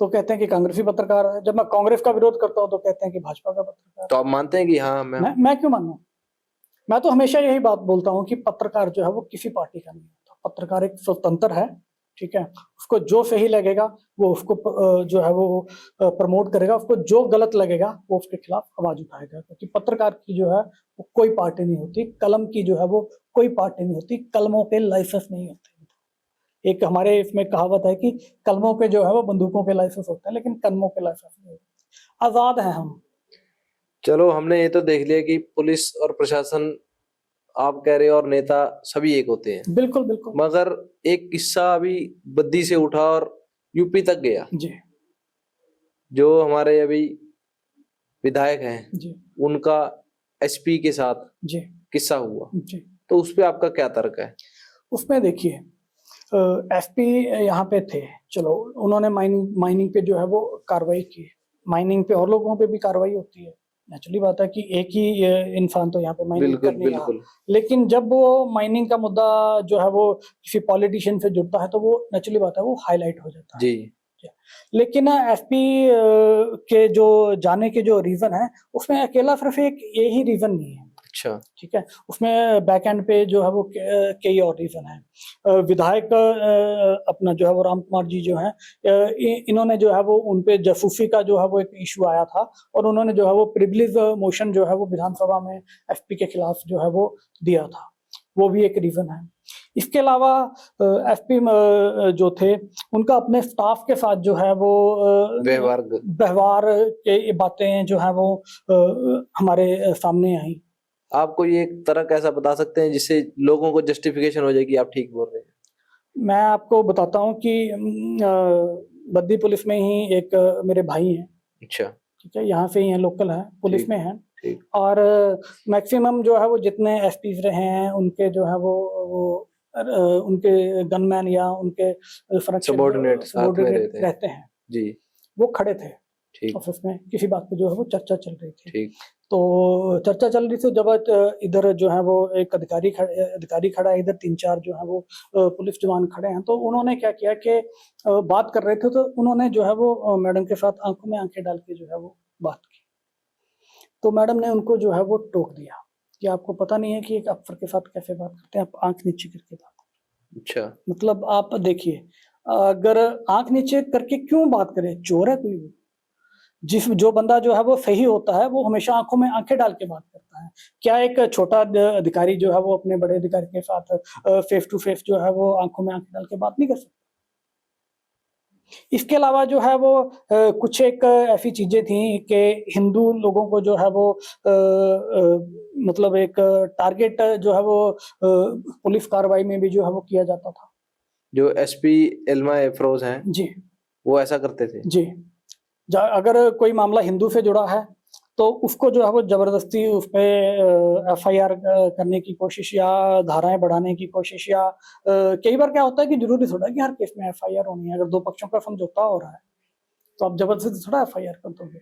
तो कहते हैं कि कांग्रेसी पत्रकार है, जब मैं कांग्रेस का विरोध करता हूँ तो कहते हैं कि भाजपा का पत्रकार है। तो आप मानते हैं कि हाँ मैं क्यों मानूं? मैं तो हमेशा यही बात बोलता हूँ कि पत्रकार जो है वो किसी पार्टी का नहीं होता। पत्रकार एक स्वतंत्र है, ठीक है। उसको जो सही लगेगा वो उसको जो है वो प्रमोट करेगा, उसको जो गलत लगेगा वो उसके खिलाफ आवाज उठाएगा। क्योंकि पत्रकार की जो है वो कोई पार्टी नहीं होती, कलम की जो है वो कोई पार्टी नहीं होती, कलमों के लाइसेंस नहीं होते। एक हमारे इसमें कहावत है कि कलमों के जो है वो बंदूकों के लाइसेंस होते हैं, लेकिन कलमों के लाइसेंस नहीं होते। आजाद हैं हम। चलो, हमने ये तो देख लिया कि पुलिस और प्रशासन आप कह रहे हो और नेता सभी एक होते हैं, बिल्कुल बिल्कुल मगर एक किस्सा अभी बद्दी से उठा और यूपी तक गया। जी जो हमारे अभी विधायक हैं जी उनका एसपी के साथ जी किस्सा हुआ, जी। तो उस पे आपका क्या तर्क है? उसमें देखिए, एसपी यहाँ पे थे, चलो उन्होंने माइनिंग पे जो है वो कार्रवाई की। माइनिंग पे और लोगों पे भी कार्रवाई होती है, नेचुरली बात है कि एक ही इंसान तो यहाँ पे माइनिंग बिल्कुल कर नहीं रहा। बिल्कुल। लेकिन जब वो माइनिंग का मुद्दा जो है वो किसी पॉलिटिशियन से जुड़ता है तो वो नेचुरली बात है वो हाईलाइट हो जाता है। जी। लेकिन एसपी के जो जाने के जो रीजन है, उसमें अकेला सिर्फ एक यही रीजन नहीं है, अच्छा। ठीक है। उसमें बैक एंड पे जो है वो कई और रीजन है। विधायक अपना जो है वो राम कुमार जी जो है, इन्होंने जो है वो उनपे जासूसी का जो है वो एक इशू आया था, और उन्होंने जो है वो प्रिविलेज मोशन जो है वो विधानसभा में एसपी के खिलाफ जो है वो दिया था, वो भी एक रीजन है। इसके अलावा एसपी जो थे उनका अपने स्टाफ के साथ जो है वो व्यवहार के बातें जो है वो हमारे सामने आई। आपको ये एक तरह कैसा बता सकते हैं जिससे लोगों को जस्टिफिकेशन हो जाए कि आप ठीक बोल रहे हैं? मैं आपको बताता हूँ कि बद्दी पुलिस में ही एक मेरे भाई हैं, अच्छा। ठीक है, यहाँ से ही हैं, लोकल हैं, पुलिस ठीक में हैं। ठीक। और मैक्सिमम जो है वो जितने एसपीज रहे हैं उनके जो है वो उनके गनमैन या उनके सबॉर्डिनेट साथ में रहते हैं जी। वो खड़े थे ठीक ऑफिस में, किसी बात पे जो है वो चर्चा चल रही थी। ठीक। तो चर्चा चल रही थी, जब इधर जो है वो एक अधिकारी खड़ा है, इधर 3-4 जो है वो पुलिस जवान खड़े हैं। तो उन्होंने क्या किया कि बात कर रहे थे तो उन्होंने जो है वो मैडम के साथ आंखों में आंखें डाल के जो है वो बात की। तो मैडम ने उनको जो है वो टोक दिया कि आपको पता नहीं है कि एक अफसर के साथ कैसे बात करते हैं, आप आंख नीचे करके बात करें। अच्छा। मतलब आप देखिए, अगर आंख नीचे करके क्यों बात करे, चोर है कोई? जो बंदा जो है वो सही होता है वो हमेशा आंखों में आंखें डाल के बात करता है। क्या एक छोटा अधिकारी जो है वो अपने बड़े अधिकारी के साथ फेस टू फेस जो है वो आंखों में आंखें डाल के बात नहीं कर सकता? इसके अलावा जो है वो कुछ एक ऐसी चीजें थी कि हिंदू लोगों को जो है वो मतलब एक टारगेट जो है वो पुलिस कार्रवाई में भी जो है वो किया जाता था। जो एसपी एल्मा एफरोज हैं जी वो ऐसा करते थे? जी। अगर कोई मामला हिंदू से जुड़ा है तो उसको जो है वो जबरदस्ती उस पे एफआईआर करने की कोशिश या धाराएं बढ़ाने की कोशिश, या कई बार क्या होता है कि जरूरी थोड़ा है कि हर केस में एफआईआर होनी है। अगर दो पक्षों का समझौता हो रहा है तो आप जबरदस्ती थोड़ा एफआईआर कर दोगे।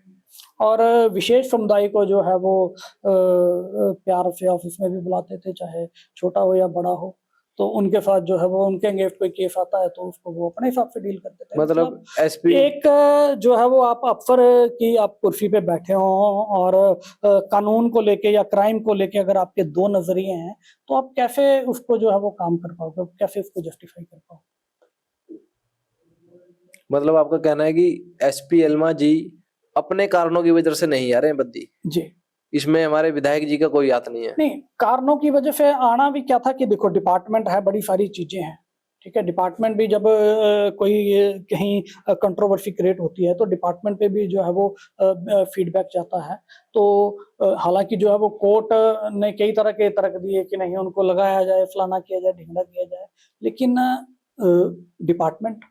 और विशेष समुदाय को जो है वो प्यार से ऑफिस में भी बुलाते थे, चाहे छोटा हो या बड़ा हो। तो उनके साथ जो है वो उनके अगेंस्ट कोई केस आता है तो उसको वो अपने हिसाब से डील करते थे। मतलब एसपी एक जो है वो आप अफसर की आप कुर्सी पे बैठे हो और कानून को लेके या क्राइम को लेके अगर आपके दो नजरिए हैं तो आप कैसे उसको जो है वो काम कर पाओगे, कैसे उसको जस्टिफाई कर पाओगे? मतलब आपका कहना है कि एसपी एल्मा जी अपने कारणों की वजह से नहीं आ रहे हैं बद्दी, जी। इसमें हमारे विधायक जी का कोई हाथ नहीं है? नहीं, कारणों की वजह से आना भी क्या था कि देखो डिपार्टमेंट है, बड़ी सारी चीजें हैं, ठीक है। डिपार्टमेंट भी जब कोई कहीं कंट्रोवर्सी क्रिएट होती है तो डिपार्टमेंट पे भी जो है वो फीडबैक जाता है। तो हालांकि जो है वो कोर्ट ने कई तरह के तर्क दिए कि नहीं उनको लगाया जाए, फलाना किया जाए, ढिंगड़ा किया जाए, लेकिन डिपार्टमेंट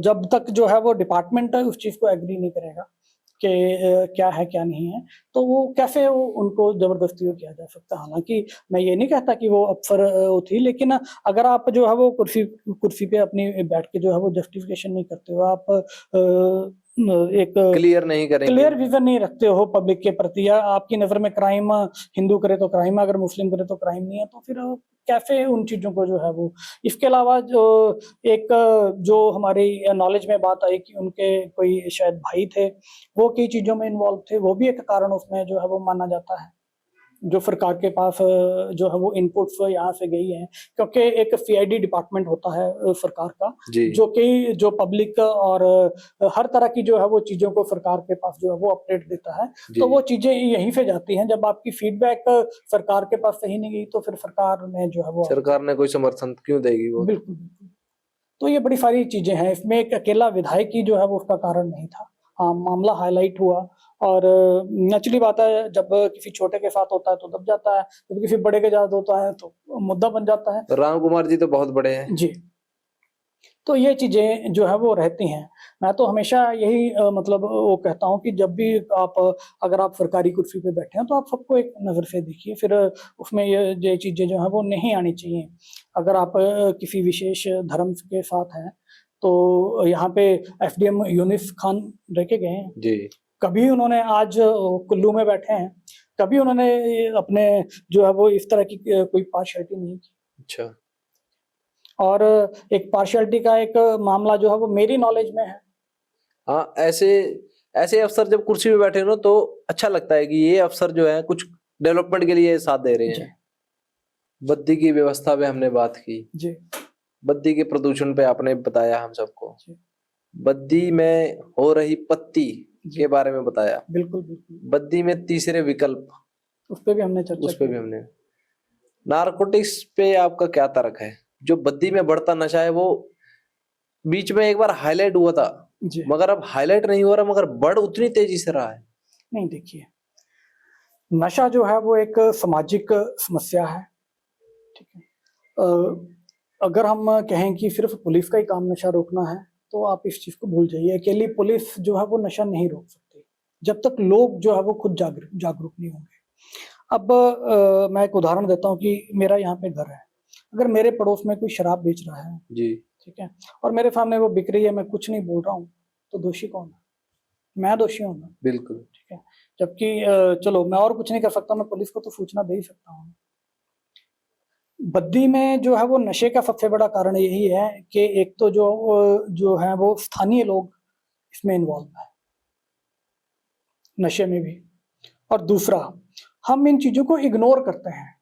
जब तक जो है वो डिपार्टमेंट उस चीज को एग्री नहीं करेगा कि क्या है क्या नहीं है, तो वो कैसे वो उनको जबरदस्ती किया जा सकता है। हालांकि मैं ये नहीं कहता कि वो अफसर थी, लेकिन अगर आप जो है वो कुर्सी पे अपनी बैठ के जो है वो जस्टिफिकेशन नहीं करते हो, आप एक क्लियर नहीं करेंगे, क्लियर विजन नहीं रखते हो पब्लिक के प्रति, या आपकी नजर में क्राइम हिंदू करे तो क्राइम, अगर मुस्लिम करे तो क्राइम नहीं है, तो फिर कैसे उन चीजों को जो है वो। इसके अलावा जो एक जो हमारी नॉलेज में बात आई कि उनके कोई शायद भाई थे, वो कई चीजों में इन्वॉल्व थे, वो भी एक कारण उसमें जो है वो माना जाता है। जो सरकार के पास जो है वो इनपुट्स यहाँ से गई हैं, क्योंकि एक सीआईडी डिपार्टमेंट होता है सरकार का, जी जो कि जो पब्लिक और हर तरह की जो है वो चीजों को सरकार के पास जो है वो अपडेट देता है। जी तो वो चीजें यहीं से जाती हैं। जब आपकी फीडबैक सरकार के पास सही नहीं गई तो फिर सरकार ने जो है वो सरकार ने कोई समर्थन क्यों देगी वो? बिल्कुल बिल्कुल। तो ये बड़ी सारी चीजें हैं, इसमें एक अकेला विधायक ही जो है वो उसका कारण नहीं था। हाँ, मामला हाईलाइट हुआ और नेचुरली बात है, जब किसी छोटे के साथ होता है तो दब जाता है, जब किसी बड़े के साथ होता है तो मुद्दा बन जाता है। राम कुमार जी तो बहुत बड़े हैं। जी, तो ये चीजें जो है वो रहती हैं। मैं तो हमेशा यही मतलब वो कहता हूँ कि जब भी आप अगर आप सरकारी कुर्सी पे बैठे हैं तो आप सबको एक नज़र से देखिए, फिर उसमें ये चीजें जो है वो नहीं आनी चाहिए। अगर आप किसी विशेष धर्म के साथ हैं तो यहाँ पे एसडीएम यूनिस खान रह के गए हैं, जी कभी उन्होंने आज कुल्लू में बैठे हैं, कभी उन्होंने अपने जो है वो इस तरह की कोई पार्शियलिटी नहीं की। अच्छा। और एक पार्शियलिटी का एक मामला जो है वो मेरी नॉलेज में है। हाँ, ऐसे ऐसे अफसर जब कुर्सी पे बैठे हो ना तो अच्छा लगता है कि ये अफसर जो है कुछ डेवलपमेंट के लिए साथ दे रहे जी हैं। बद्दी की व्यवस्था पे हमने बात की, जी बद्दी के प्रदूषण पे आपने बताया हम सबको, जी बद्दी में हो रही पत्ती जी के बारे में बताया, बिल्कुल बिल्कुल, बद्दी में तीसरे विकल्प उस पे भी हमने चर्चा उस पे की। भी हमने। नारकोटिक्स पे आपका क्या तर्क है? जो बद्दी में बढ़ता नशा है वो बीच में एक बार हाईलाइट हुआ था, जी मगर अब हाईलाइट नहीं हो रहा, मगर बढ़ उतनी तेजी से रहा है। नहीं, देखिए, नशा जो है वो एक सामाजिक समस्या है, ठीक है। अगर हम कहें कि सिर्फ पुलिस का ही काम नशा रोकना है तो आप इस चीज को भूल जाइए। अकेली पुलिस जो है वो नशा नहीं रोक सकती जब तक लोग जो है वो खुद जागरूक नहीं होंगे। अब मैं एक उदाहरण देता हूँ कि मेरा यहाँ पे घर है, अगर मेरे पड़ोस में कोई शराब बेच रहा है, जी ठीक है, और मेरे सामने वो बिक रही है, मैं कुछ नहीं बोल रहा हूँ, तो दोषी कौन है? मैं दोषी हूँ ना, बिल्कुल। ठीक है। जबकि चलो मैं और कुछ नहीं कर सकता, मैं पुलिस को तो सूचना दे ही सकता हूँ। बद्दी में जो है वो नशे का सबसे बड़ा कारण यही है कि एक तो जो है वो स्थानीय लोग इसमें इन्वॉल्व है, नशे में भी, और दूसरा हम इन चीजों को इग्नोर करते हैं।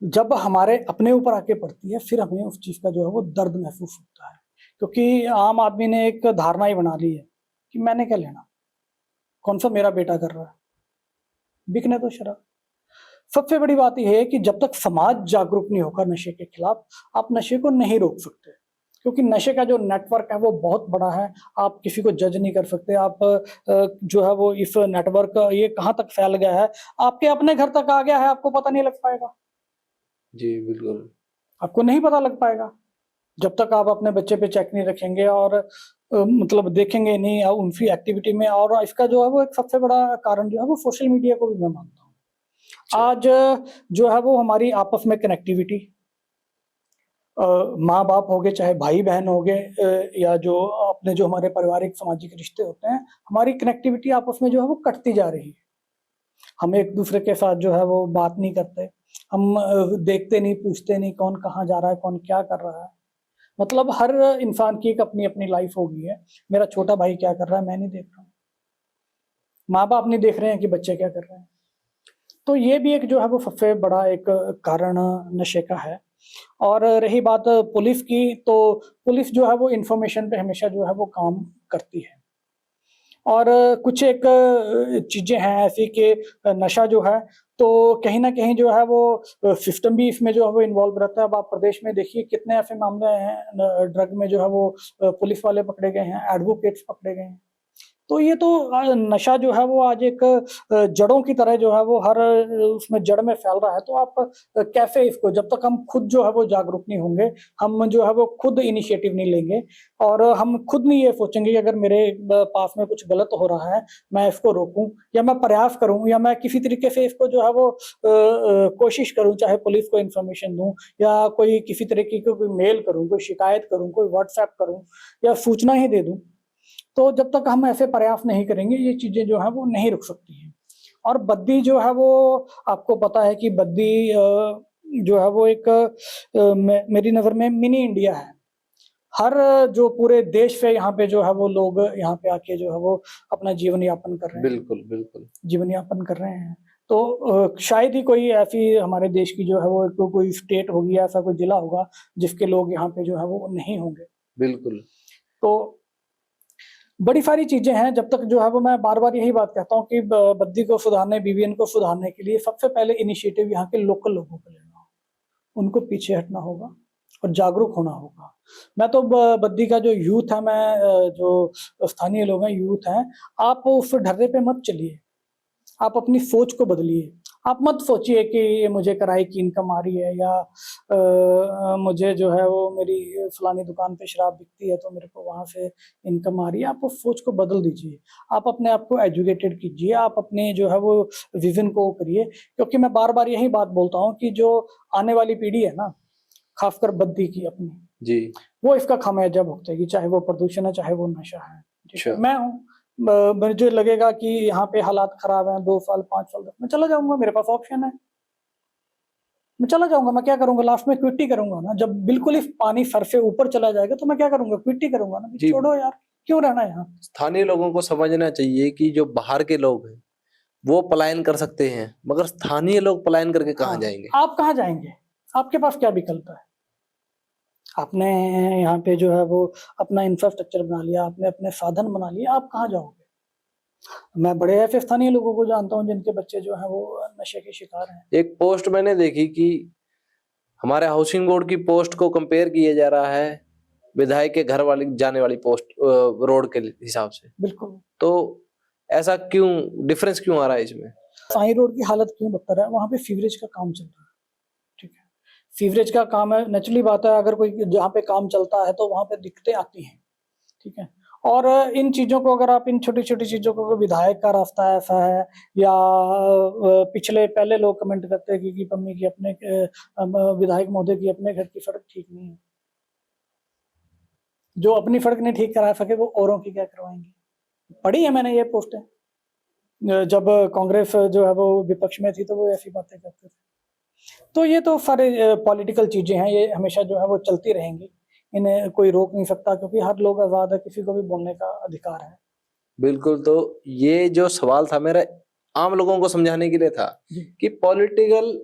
जब हमारे अपने ऊपर आके पड़ती है फिर हमें उस चीज का जो है वो दर्द महसूस होता है, क्योंकि आम आदमी ने एक धारणा ही बना ली है कि मैंने क्या लेना, कौन सा मेरा बेटा कर रहा है, बिकने दो शराब। सबसे बड़ी बात यह है कि जब तक समाज जागरूक नहीं होगा नशे के खिलाफ, आप नशे को नहीं रोक सकते, क्योंकि नशे का जो नेटवर्क है वो बहुत बड़ा है। आप किसी को जज नहीं कर सकते। आप जो है वो इस नेटवर्क ये कहाँ तक फैल गया है, आपके अपने घर तक आ गया है, आपको पता नहीं लग पाएगा। जी बिल्कुल। आपको नहीं पता लग पाएगा जब तक आप अपने बच्चे पे चेक नहीं रखेंगे और मतलब देखेंगे नहीं उनकी एक्टिविटी में। और इसका जो है वो एक सबसे बड़ा कारण जो है वो सोशल मीडिया को भी मैं मानता हूँ। आज जो है वो हमारी आपस में कनेक्टिविटी, माँ बाप हो गए, चाहे भाई बहन हो गए, या जो अपने जो हमारे पारिवारिक सामाजिक रिश्ते होते हैं, हमारी कनेक्टिविटी आपस में जो है वो कटती जा रही है। हम एक दूसरे के साथ जो है वो बात नहीं करते, हम देखते नहीं, पूछते नहीं कौन कहाँ जा रहा है, कौन क्या कर रहा है। मतलब हर इंसान की एक अपनी अपनी लाइफ हो गई है। मेरा छोटा भाई क्या कर रहा है मैं नहीं देख रहा हूँ, माँ बाप नहीं देख रहे हैं कि बच्चे क्या कर रहे हैं। तो ये भी एक जो है वो सबसे बड़ा एक कारण नशे का है। और रही बात पुलिस की, तो पुलिस जो है वो इंफॉर्मेशन पे हमेशा जो है वो काम करती है। और कुछ एक चीजें हैं ऐसी कि नशा जो है तो कहीं ना कहीं जो है वो सिस्टम भी इसमें जो है वो इन्वॉल्व रहता है। अब आप प्रदेश में देखिए कितने ऐसे मामले हैं ड्रग में जो है वो पुलिस वाले पकड़े गए हैं, एडवोकेट्स पकड़े गए हैं। तो ये तो नशा जो है वो आज एक जड़ों की तरह जो है वो हर उसमें जड़ में फैल रहा है। तो आप कैसे इसको, जब तक हम खुद जो है वो जागरूक नहीं होंगे, हम जो है वो खुद इनिशिएटिव नहीं लेंगे और हम खुद नहीं ये सोचेंगे कि अगर मेरे पास में कुछ गलत हो रहा है मैं इसको रोकूं या मैं प्रयास करूं या मैं किसी तरीके से इसको जो है वो कोशिश करूं, चाहे पुलिस को इन्फॉर्मेशन दूं या कोई किसी तरीके की कोई मेल करूं, कोई शिकायत करूं, कोई व्हाट्सएप करूं या सूचना ही दे दूं, तो जब तक हम ऐसे प्रयास नहीं करेंगे ये चीजें जो है वो नहीं रुक सकती हैं। और बद्दी जो है वो आपको पता है कि बद्दी जो है वो एक मेरी नजर में मिनी इंडिया है। हर जो पूरे देश से यहाँ पे जो है वो लोग यहाँ पे आके जो है वो अपना जीवन यापन कर रहे हैं, बिल्कुल बिल्कुल। जीवन यापन कर रहे हैं। तो शायद ही कोई ऐसी हमारे देश की जो है वो कोई स्टेट होगी, ऐसा कोई जिला होगा जिसके लोग यहाँ पे जो है वो नहीं होंगे। बिल्कुल। तो बड़ी सारी चीजें हैं, जब तक जो है वो मैं बार बार यही बात कहता हूँ कि बद्दी को सुधारने, बीबीएन को सुधारने के लिए सबसे पहले इनिशिएटिव यहाँ के लोकल लोगों को लेना होगा, उनको पीछे हटना होगा और जागरूक होना होगा। मैं तो बद्दी का जो यूथ है, मैं जो स्थानीय लोग हैं, यूथ हैं, आप उस ढर्रे पे मत चलिए, आप अपनी सोच को बदलिए। आप मत सोचिए कि ये मुझे किराए की इनकम आ रही है या मुझे जो है वो मेरी फलानी दुकान पे शराब बिकती है तो मेरे को वहाँ से इनकम आ रही है। आप उस सोच को बदल दीजिए, आप अपने आप को एजुकेटेड कीजिए, आप अपने जो है वो विजन को करिए। क्योंकि मैं बार बार यही बात बोलता हूँ कि जो आने वाली पीढ़ी है ना, खासकर बद्दी की अपनी, जी। वो इसका खामियाजा भुगतेगी, चाहे वो प्रदूषण है, चाहे वो नशा है। ठीक है, अच्छा। मैं हूँ, मुझे लगेगा कि यहाँ पे हालात खराब हैं, 2 साल 5 साल तक मैं चला जाऊंगा, मेरे पास ऑप्शन है, मैं चला जाऊंगा। मैं क्या करूंगा, लास्ट में क्विट ही करूंगा ना। जब बिल्कुल ही पानी सर से ऊपर चला जाएगा तो मैं क्या करूंगा, क्विट ही करूंगा ना। जी। छोड़ो यार, क्यों रहना यहाँ। स्थानीय लोगों को समझना चाहिए कि जो बाहर के लोग हैं वो पलायन कर सकते हैं, मगर स्थानीय लोग पलायन करके कहाँ हाँ, जाएंगे? आप कहाँ जाएंगे, आपके पास क्या विकल्प है। आपने यहाँ पे जो है वो अपना इंफ्रास्ट्रक्चर बना लिया, आपने अपने साधन बना लिए, आप कहाँ जाओगे। मैं बड़े ऐसे स्थानीय लोगों को जानता हूँ जिनके बच्चे जो हैं वो नशे के शिकार हैं। एक पोस्ट मैंने देखी कि हमारे हाउसिंग बोर्ड की पोस्ट को कंपेयर किया जा रहा है विधायक के घर वाली जाने वाली पोस्ट रोड के हिसाब से। बिल्कुल। तो ऐसा क्यों, डिफरेंस क्यों आ रहा है इसमें? साई रोड की हालत क्यों बदतर है, वहां पे सीवरेज का काम चल रहा है। ठीक है, सीवरेज का काम है, नेचुरली बात है, अगर कोई जहाँ पे काम चलता है तो वहां पे दिक्कतें आती हैं। ठीक है, और इन चीजों को अगर आप, इन छोटी छोटी चीजों को, विधायक का रास्ता ऐसा है या पिछले पहले लोग कमेंट करते हैं कि पम्मी की अपने विधायक महोदय की अपने घर की सड़क ठीक नहीं है। जो अपनी सड़क नहीं ठीक करा सके वो औरों की क्या करवाएंगे। पढ़ी है मैंने ये पोस्टें, जब कांग्रेस जो है वो विपक्ष में थी तो वो ऐसी बातें करते थे। तो ये तो सारे पॉलिटिकल चीजें हैं, ये हमेशा जो है वो चलती रहेंगी, इन्हें कोई रोक नहीं सकता, क्योंकि हर लोग आजाद है, किसी को भी बोलने का अधिकार है। बिल्कुल। तो ये जो सवाल था मेरा आम लोगों को समझाने के लिए था कि पॉलिटिकल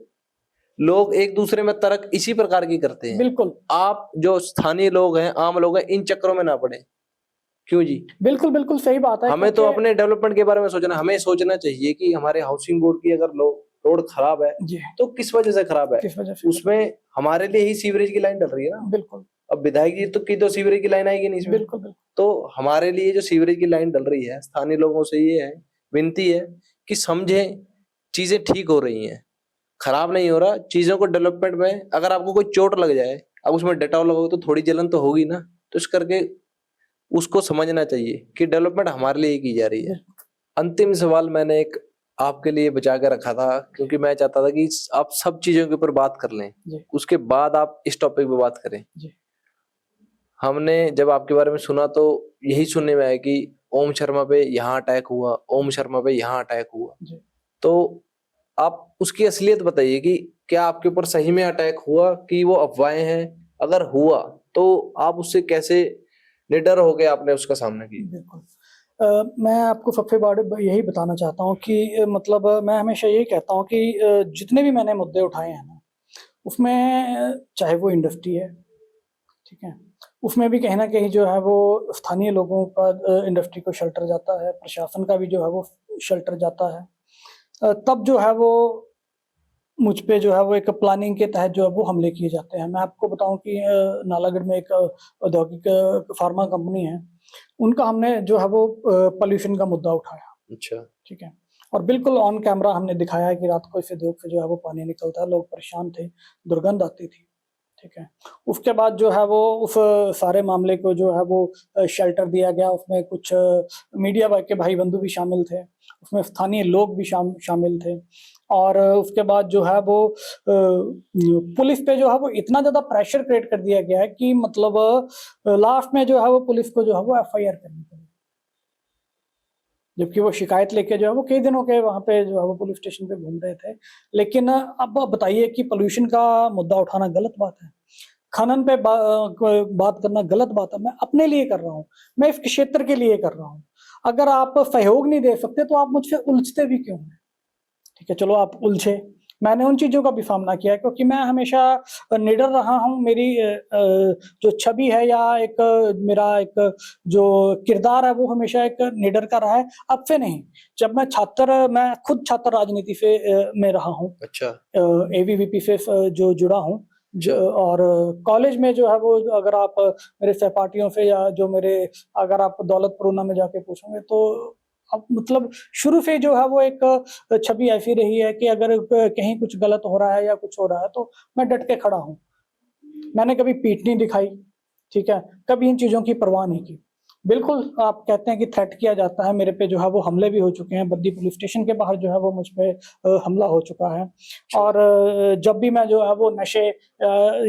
लोग एक दूसरे में तर्क इसी प्रकार की करते हैं। बिल्कुल, आप जो स्थानीय लोग हैं, आम लोग हैं, इन चक्करों में ना पड़े। क्यों जी? बिल्कुल बिल्कुल सही बात है। हमें तो अपने डेवलपमेंट के बारे में सोचना, हमें सोचना चाहिए कि हमारे हाउसिंग बोर्ड की अगर रोड खराब है जी, तो किस वजह से खराब है, किस वजह से। उसमें हमारे लिए ही सीवरेज की लाइन डल रही है ना। बिल्कुल, अब विधायक जी तो की तो सीवरेज की लाइन आएगी नहीं इसमें। बिल्कुल बिल्कुल। तो हमारे लिए जो सीवरेज की लाइन डल रही है, स्थानीय लोगों से ये है, विनती है कि समझें, चीजें ठीक हो रही हैं, खराब नहीं हो रहा। चीजों को डेवलपमेंट में अगर आपको कोई चोट लग जाए, अब उसमें डेटॉल लगोगे तो थोड़ी जलन तो होगी ना। तो इस करके उसको समझना चाहिए कि डेवलपमेंट हमारे लिए की जा रही है। अंतिम सवाल मैंने एक आपके लिए बचा के रखा था, क्योंकि मैं चाहता था कि आप सब चीजों के ऊपर बात कर लें, उसके बाद आप इस टॉपिक पे बात करें। हमने जब आपके बारे में सुना तो यही सुनने में आया कि ओम शर्मा पे यहाँ अटैक हुआ, ओम शर्मा पे यहाँ अटैक हुआ। तो आप उसकी असलियत बताइए कि क्या आपके ऊपर सही में अटैक हुआ कि वो अफवाहें हैं? अगर हुआ तो आप उससे कैसे निडर हो गए आपने उसका सामना किया? बिल्कुल, मैं आपको सबसे बड़े यही बताना चाहता हूँ कि मतलब मैं हमेशा यही कहता हूँ कि जितने भी मैंने मुद्दे उठाए हैं ना, उसमें चाहे वो इंडस्ट्री है, ठीक है, उसमें भी कहीं ना कहीं जो है वो स्थानीय लोगों का इंडस्ट्री को शेल्टर जाता है, प्रशासन का भी जो है वो शेल्टर जाता है। तब जो है वो मुझ पे जो है वो एक प्लानिंग के तहत जो है वो हमले किए जाते हैं। मैं आपको बताऊं कि नालागढ़ में एक औद्योगिक फार्मा कंपनी है, उनका हमने जो है वो पॉल्यूशन का मुद्दा उठाया। अच्छा। ठीक है, और बिल्कुल ऑन कैमरा हमने दिखाया कि रात को इस उद्योग से जो है वो पानी निकलता है, लोग परेशान थे, दुर्गंध आती थी। ठीक है, उसके बाद जो है वो उस सारे मामले को जो है वो शेल्टर दिया गया। उसमें कुछ मीडिया के भाई बंधु भी शामिल थे, उसमें स्थानीय लोग भी शामिल थे, और उसके बाद जो है वो पुलिस पे जो है वो इतना ज्यादा प्रेशर क्रिएट कर दिया गया है कि मतलब लास्ट में जो है वो पुलिस को जो है वो एफआईआर करनी पड़ी, जबकि वो शिकायत लेके जो है वो कई दिनों के वहां पे जो है वो पुलिस स्टेशन पे घूम रहे थे। लेकिन अब बताइए कि पोल्यूशन का मुद्दा उठाना गलत बात है, खनन पे बात करना गलत बात है। मैं अपने लिए कर रहा हूँ, मैं इस क्षेत्र के लिए कर रहा हूँ। अगर आप सहयोग नहीं दे सकते तो आप मुझसे उलझते भी क्यों हैं? ठीक है, चलो आप उलझे, मैंने उन चीज़ों का भी सामना किया है क्योंकि मैं हमेशा निडर रहा हूँ। मेरी जो छवि है या मेरा एक जो किरदार है वो हमेशा एक निडर का रहा है, अब से नहीं। जब मैं खुद छात्र राजनीति से में रहा हूँ। अच्छा। एबीवीपी से जो जुड़ा हूँ अच्छा। और कॉलेज में जो है वो अगर आप मेरे सहपाठियों से या जो मेरे अगर आप दौलतपुर में जाके पूछोगे तो अब मतलब शुरू से जो है वो एक छवि ऐसी रही है कि अगर कहीं कुछ गलत हो रहा है या कुछ हो रहा है तो मैं डट के खड़ा हूँ। मैंने कभी पीठ नहीं दिखाई, ठीक है? कभी इन चीज़ों की परवाह नहीं की। बिल्कुल, आप कहते हैं कि थ्रेट किया जाता है, मेरे पे जो है वो हमले भी हो चुके हैं, बद्दी पुलिस स्टेशन के बाहर जो है वो मुझ पे हमला हो चुका है। और जब भी मैं जो है वो नशे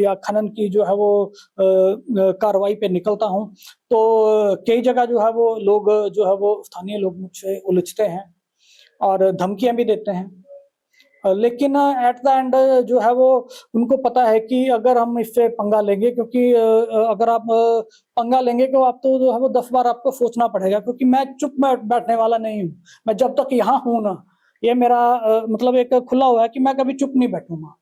या खनन की जो है वो कार्रवाई पे निकलता हूँ, तो कई जगह जो है वो लोग जो है वो स्थानीय लोग मुझसे उलझते हैं और धमकियाँ भी देते हैं। लेकिन एट द एंड जो है वो उनको पता है कि अगर हम इससे पंगा लेंगे क्योंकि अगर आप पंगा लेंगे तो आप तो जो है वो 10 बार आपको सोचना पड़ेगा क्योंकि मैं चुप में बैठने वाला नहीं हूँ। मैं जब तक यहाँ हूँ ना, ये मेरा मतलब एक खुला हुआ है कि मैं कभी चुप नहीं बैठूँगा,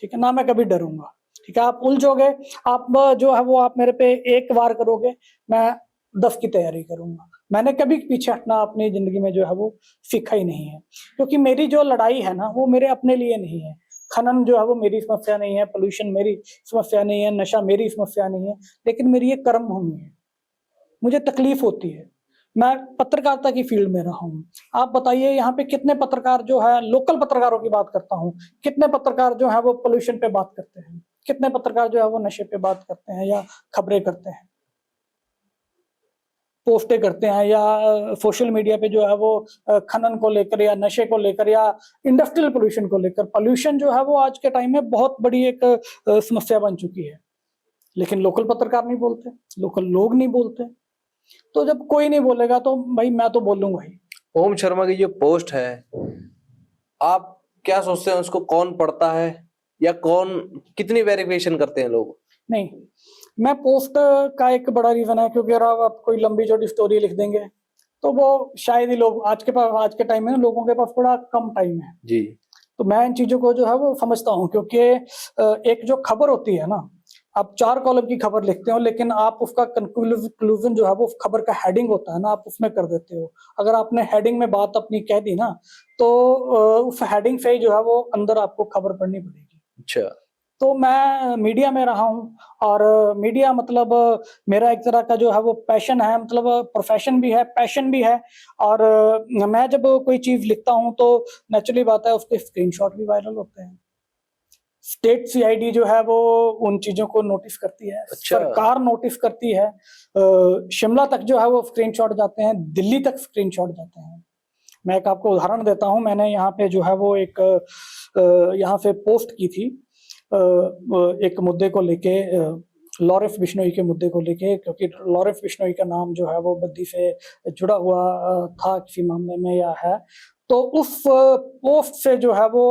ठीक है? ना मैं कभी डरूँगा, ठीक है? आप उलझोगे, आप जो है वो आप मेरे पे एक वार करोगे, मैं 10 की तैयारी करूँगा। मैंने कभी पीछे हटना अपनी ज़िंदगी में जो है वो सीखा ही नहीं है। क्योंकि मेरी जो लड़ाई है ना, वो मेरे अपने लिए नहीं है। खनन जो है वो मेरी समस्या नहीं है, पॉल्यूशन मेरी समस्या नहीं है, नशा मेरी समस्या नहीं है, लेकिन मेरी ये कर्म भूमि है। मुझे तकलीफ होती है। मैं पत्रकारिता की फील्ड में रहा हूँ। आप बताइए यहाँ पे कितने पत्रकार जो है लोकल पत्रकारों की बात करता हूँ, कितने पत्रकार जो है वो पॉल्यूशन पे बात करते हैं, कितने पत्रकार जो है वो नशे पे बात करते हैं या खबरें करते हैं। पोस्टें करते हैं या सोशल मीडिया पे जो है वो खनन को लेकर या नशे को लेकर या इंडस्ट्रियल पोल्यूशन को लेकर। पोल्यूशन जो है वो आज के टाइम में बहुत बड़ी एक समस्या बन चुकी है। लेकिन लोकल पत्रकार नहीं बोलते, लोकल लोग नहीं बोलते। तो जब कोई नहीं बोलेगा तो भाई मैं तो बोलूँगा ही। ओम शर्मा की जो पोस्ट है, आप क्या सोचते हैं उसको कौन पढ़ता है या कौन कितनी वेरिफिकेशन करते हैं लोग? नहीं, मैं पोस्ट का एक बड़ा रीज़न है क्योंकि अगर आप कोई लंबी-चौड़ी स्टोरी लिख देंगे, तो वो शायद ही लोग आज के टाइम में ना लोगों के पास थोड़ा कम टाइम है। जी। तो मैं इन चीज़ों को जो है वो समझता हूँ क्योंकि एक जो खबर होती है ना, आप 4 कॉलम की खबर लिखते हो लेकिन आप उसका कंक्लूज़न जो है वो खबर का हेडिंग होता है ना, आप उसमें कर देते हो। अगर आपने हेडिंग में बात अपनी कह दी ना, तो उस हेडिंग से ही जो है वो अंदर आपको खबर पढ़नी पड़ेगी। अच्छा। तो मैं मीडिया में रहा हूँ और मीडिया मतलब मेरा एक तरह का जो है वो पैशन है, मतलब प्रोफ़ेशन भी है, पैशन भी है। और मैं जब कोई चीज़ लिखता हूँ तो नेचुरली बात है उसके स्क्रीनशॉट भी वायरल होते हैं। स्टेट सीआईडी जो है वो उन चीज़ों को नोटिस करती है, अच्छा। सरकार नोटिस करती है। शिमला तक जो है वो स्क्रीनशॉट जाते हैं, दिल्ली तक स्क्रीनशॉट जाते हैं। मैं एक आपको उदाहरण देता हूँ, मैंने यहाँ पे जो है वो एक यहाँ से पोस्ट की थी एक मुद्दे को लेके लॉरेंस बिश्नोई के मुद्दे को लेके, क्योंकि लॉरेंस बिश्नोई का नाम जो है वो बद्दी से जुड़ा हुआ था किसी मामले में या है। तो उस पोस्ट से जो है वो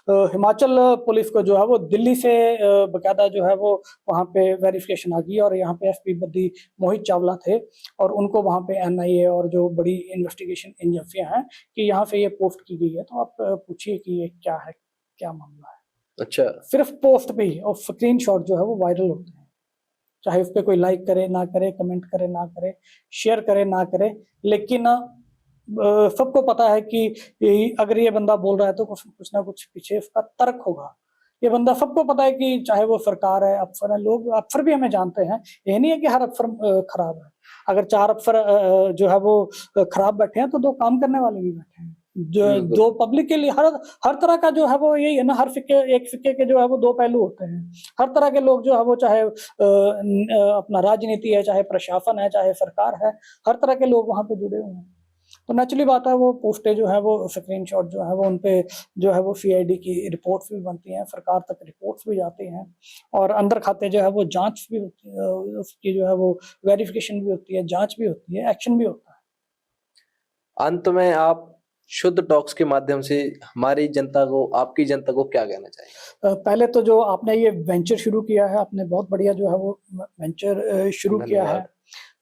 हिमाचल पुलिस को जो है वो दिल्ली से बकायदा जो है वो वहाँ पे वेरिफिकेशन आ गई और यहाँ पे एसपी बद्दी मोहित चावला थे और उनको वहाँ पे एनआईए और जो बड़ी इन्वेस्टिगेशन एजेंसियाँ हैं कि यहाँ से ये पोस्ट की गई है। तो आप पूछिए कि ये क्या है, क्या मामला है? अच्छा। सिर्फ पोस्ट पे ही और स्क्रीनशॉट जो है वो वायरल होते हैं। चाहे उस पे कोई लाइक करे ना करे, कमेंट करे ना करे, शेयर करे ना करे, लेकिन सबको पता है कि अगर ये बंदा बोल रहा है तो कुछ ना कुछ पीछे उसका तर्क होगा। ये बंदा सबको पता है कि चाहे वो सरकार है, अफ़सर है, लोग अफ़सर भी हमें जानते हैं। ये नहीं है कि हर अफ़सर खराब है। अगर 4 अफ़सर जो है वो खराब बैठे हैं तो 2 काम करने वाले भी बैठे हैं। जो बिल्कुल। 2 पब्लिक के लिए हर तरह का जो है वो यही है ना, एक सिक्के के जो है वो 2 पहलू होते हैं। हर तरह के लोग जो है वो चाहे अपना राजनीति है, चाहे प्रशासन है, चाहे सरकार है, हर तरह के लोग वहाँ पे जुड़े हुए हैं। तो नेचुरली बात है वो पोस्टें जो है वो स्क्रीनशॉट जो है वो उनपे जो है वो सीआईडी की रिपोर्ट्स भी बनती हैं, सरकार तक रिपोर्ट्स भी जाती हैं और अंदर खाते जो है वो जाँच भी होती है, उसकी जो है वो वेरिफिकेशन भी होती है, जाँच भी होती है, एक्शन भी होता है। अंत में आप शुद्ध टॉक्स के माध्यम से हमारी जनता को, आपकी जनता को क्या कहना चाहेंगे? पहले तो जो आपने ये वेंचर शुरू किया है, आपने बहुत बढ़िया जो है वो वेंचर शुरू किया है। धन्यवाद।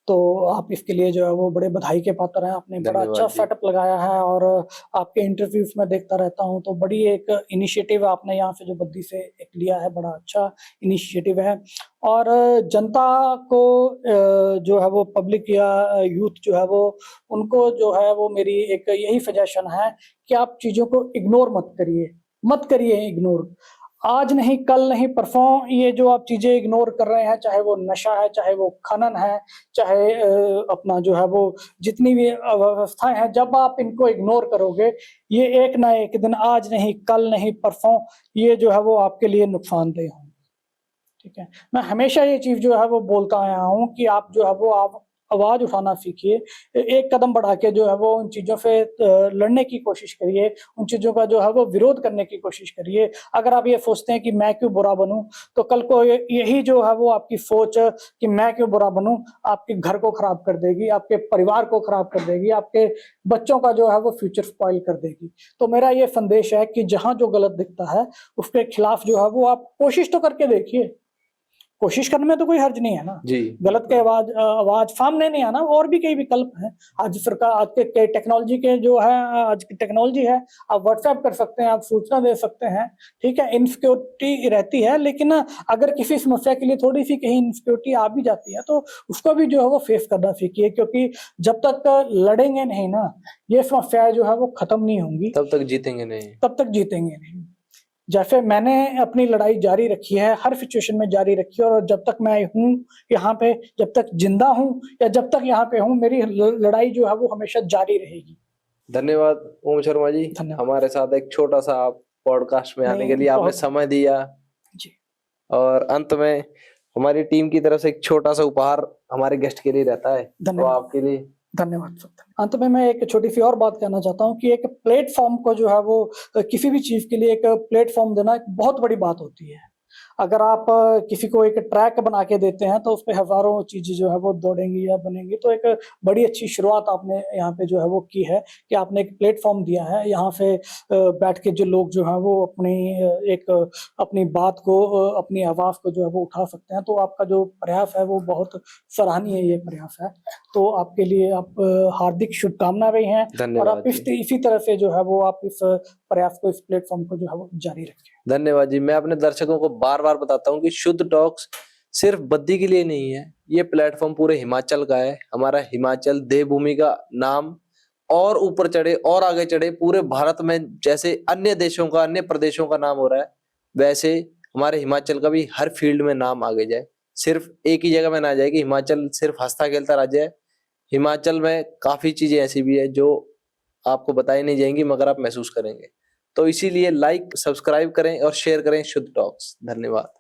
तो आप इसके लिए जो है वो बड़े बधाई के पात्र हैं। आपने बड़ा धन्यवाद अच्छा जी। सेटअप लगाया है और आपके इंटरव्यूज में देखता रहता हूँ, तो बड़ी एक इनिशिएटिव आपने यहाँ से जो बद्दी से एक लिया है, बड़ा अच्छा इनिशिएटिव है। और जनता को जो है वो पब्लिक या यूथ जो है वो, उनको जो है वो मेरी एक यही सजेशन है कि आप चीज़ों को इग्नोर मत करिए इग्नोर। आज नहीं, कल नहीं, परसों ये जो आप चीज़ें इग्नोर कर रहे हैं, चाहे वो नशा है, चाहे वो खनन है, चाहे अपना जो है वो जितनी भी अव्यवस्थाएँ हैं, जब आप इनको इग्नोर करोगे, ये एक ना एक दिन, आज नहीं, कल नहीं, परसों, ये जो है वो आपके लिए नुकसानदेह होंगे। ठीक है? मैं हमेशा ये चीज़ जो है वो बोलता आया हूँ कि आप जो है वो आप आवाज़ उठाना सीखिए। एक कदम बढ़ा के जो है वो उन चीज़ों से लड़ने की कोशिश करिए, उन चीज़ों का जो है वो विरोध करने की कोशिश करिए। अगर आप ये सोचते हैं कि मैं क्यों बुरा बनूँ, तो कल को ये यही जो है वो आपकी सोच कि मैं क्यों बुरा बनूँ, आपके घर को खराब कर देगी, आपके परिवार को खराब कर देगी, आपके बच्चों का जो है वो फ्यूचर स्पॉइल कर देगी। तो मेरा ये संदेश है कि जहाँ जो गलत दिखता है, उसके खिलाफ जो है वो आप कोशिश तो करके देखिए। कोशिश करने में तो कोई हर्ज नहीं है ना। जी। गलत के आवाज़ सामने नहीं आना, और भी कई विकल्प हैं। आज सरकार, आज के टेक्नोलॉजी के जो है, आज की टेक्नोलॉजी है, आप व्हाट्सएप कर सकते हैं, आप सूचना दे सकते हैं, ठीक है? इनसिक्योरिटी रहती है, लेकिन अगर किसी समस्या के लिए थोड़ी-सी कहीं इनसिक्योरिटी आ भी जाती है, तो उसको भी जो है वो फेस करना सीखिए, क्योंकि जब तक लड़ेंगे नहीं ना, ये समस्याएँ जो है वो खत्म नहीं होंगी, तब तक जीतेंगे नहीं। तब तक जीतेंगे नहीं। जैसे मैंने अपनी लड़ाई जारी रखी है, हर सिचुएशन में जारी रखी है, और जब तक मैं हूँ यहाँ पे, जब तक जिंदा हूँ या जब तक यहाँ पे हूँ, मेरी लड़ाई जो है वो हमेशा जारी रहेगी। धन्यवाद ओम शर्मा जी, धन्यवाद। हमारे साथ एक छोटा सा आप पॉडकास्ट में आने नहीं, के लिए आपने बहुत- समय दिया। जी, और अंत में हमारी टीम की तरफ से एक छोटा सा उपहार हमारे गेस्ट के लिए रहता है, तो धन्यवाद। आपके लिए। धन्यवाद सर। अंत में मैं एक छोटी-सी और बात कहना चाहता हूँ कि एक प्लेटफ़ॉर्म को जो है वो किसी भी चीज़ के लिए एक प्लेटफ़ॉर्म देना एक बहुत बड़ी बात होती है। अगर आप किसी को एक ट्रैक बना के देते हैं, तो उसपे हज़ारों चीज़ें जो है वो दौड़ेंगी या बनेंगी। तो एक बड़ी अच्छी शुरुआत आपने यहाँ पे जो है वो की है कि आपने एक प्लेटफ़ॉर्म दिया है। यहाँ पे बैठ के जो लोग जो हैं वो अपनी अपनी बात को, अपनी आवाज़ को जो है वो उठा सकते हैं। तो आपका जो प्रयास है वो बहुत सराहनीय ये प्रयास है। तो आपके लिए आप हार्दिक शुभकामनाएँ भी हैं, और धन्यवाद आप जी। इसी तरह से जो है वो आप इस प्रयास को, इस प्लेटफ़ॉर्म को जो है वो जारी रखें। धन्यवाद जी। मैं अपने दर्शकों को बार बार बताता हूँ कि शुद्ध टॉक्स सिर्फ बद्दी के लिए नहीं है, ये प्लेटफॉर्म पूरे हिमाचल का है। हमारा हिमाचल देवभूमि का नाम और ऊपर चढ़े और आगे चढ़े, पूरे भारत में जैसे अन्य देशों का, अन्य प्रदेशों का नाम हो रहा है, वैसे हमारे हिमाचल का भी हर फील्ड में नाम आगे जाए। सिर्फ एक ही जगह में ना जाए कि हिमाचल सिर्फ हंसता खेलता राज्य है। हिमाचल में काफी चीजें ऐसी भी है जो आपको बताई नहीं जाएंगी, मगर आप महसूस करेंगे। तो इसीलिए लाइक, सब्सक्राइब करें और शेयर करें शुद्ध टॉक्स। धन्यवाद।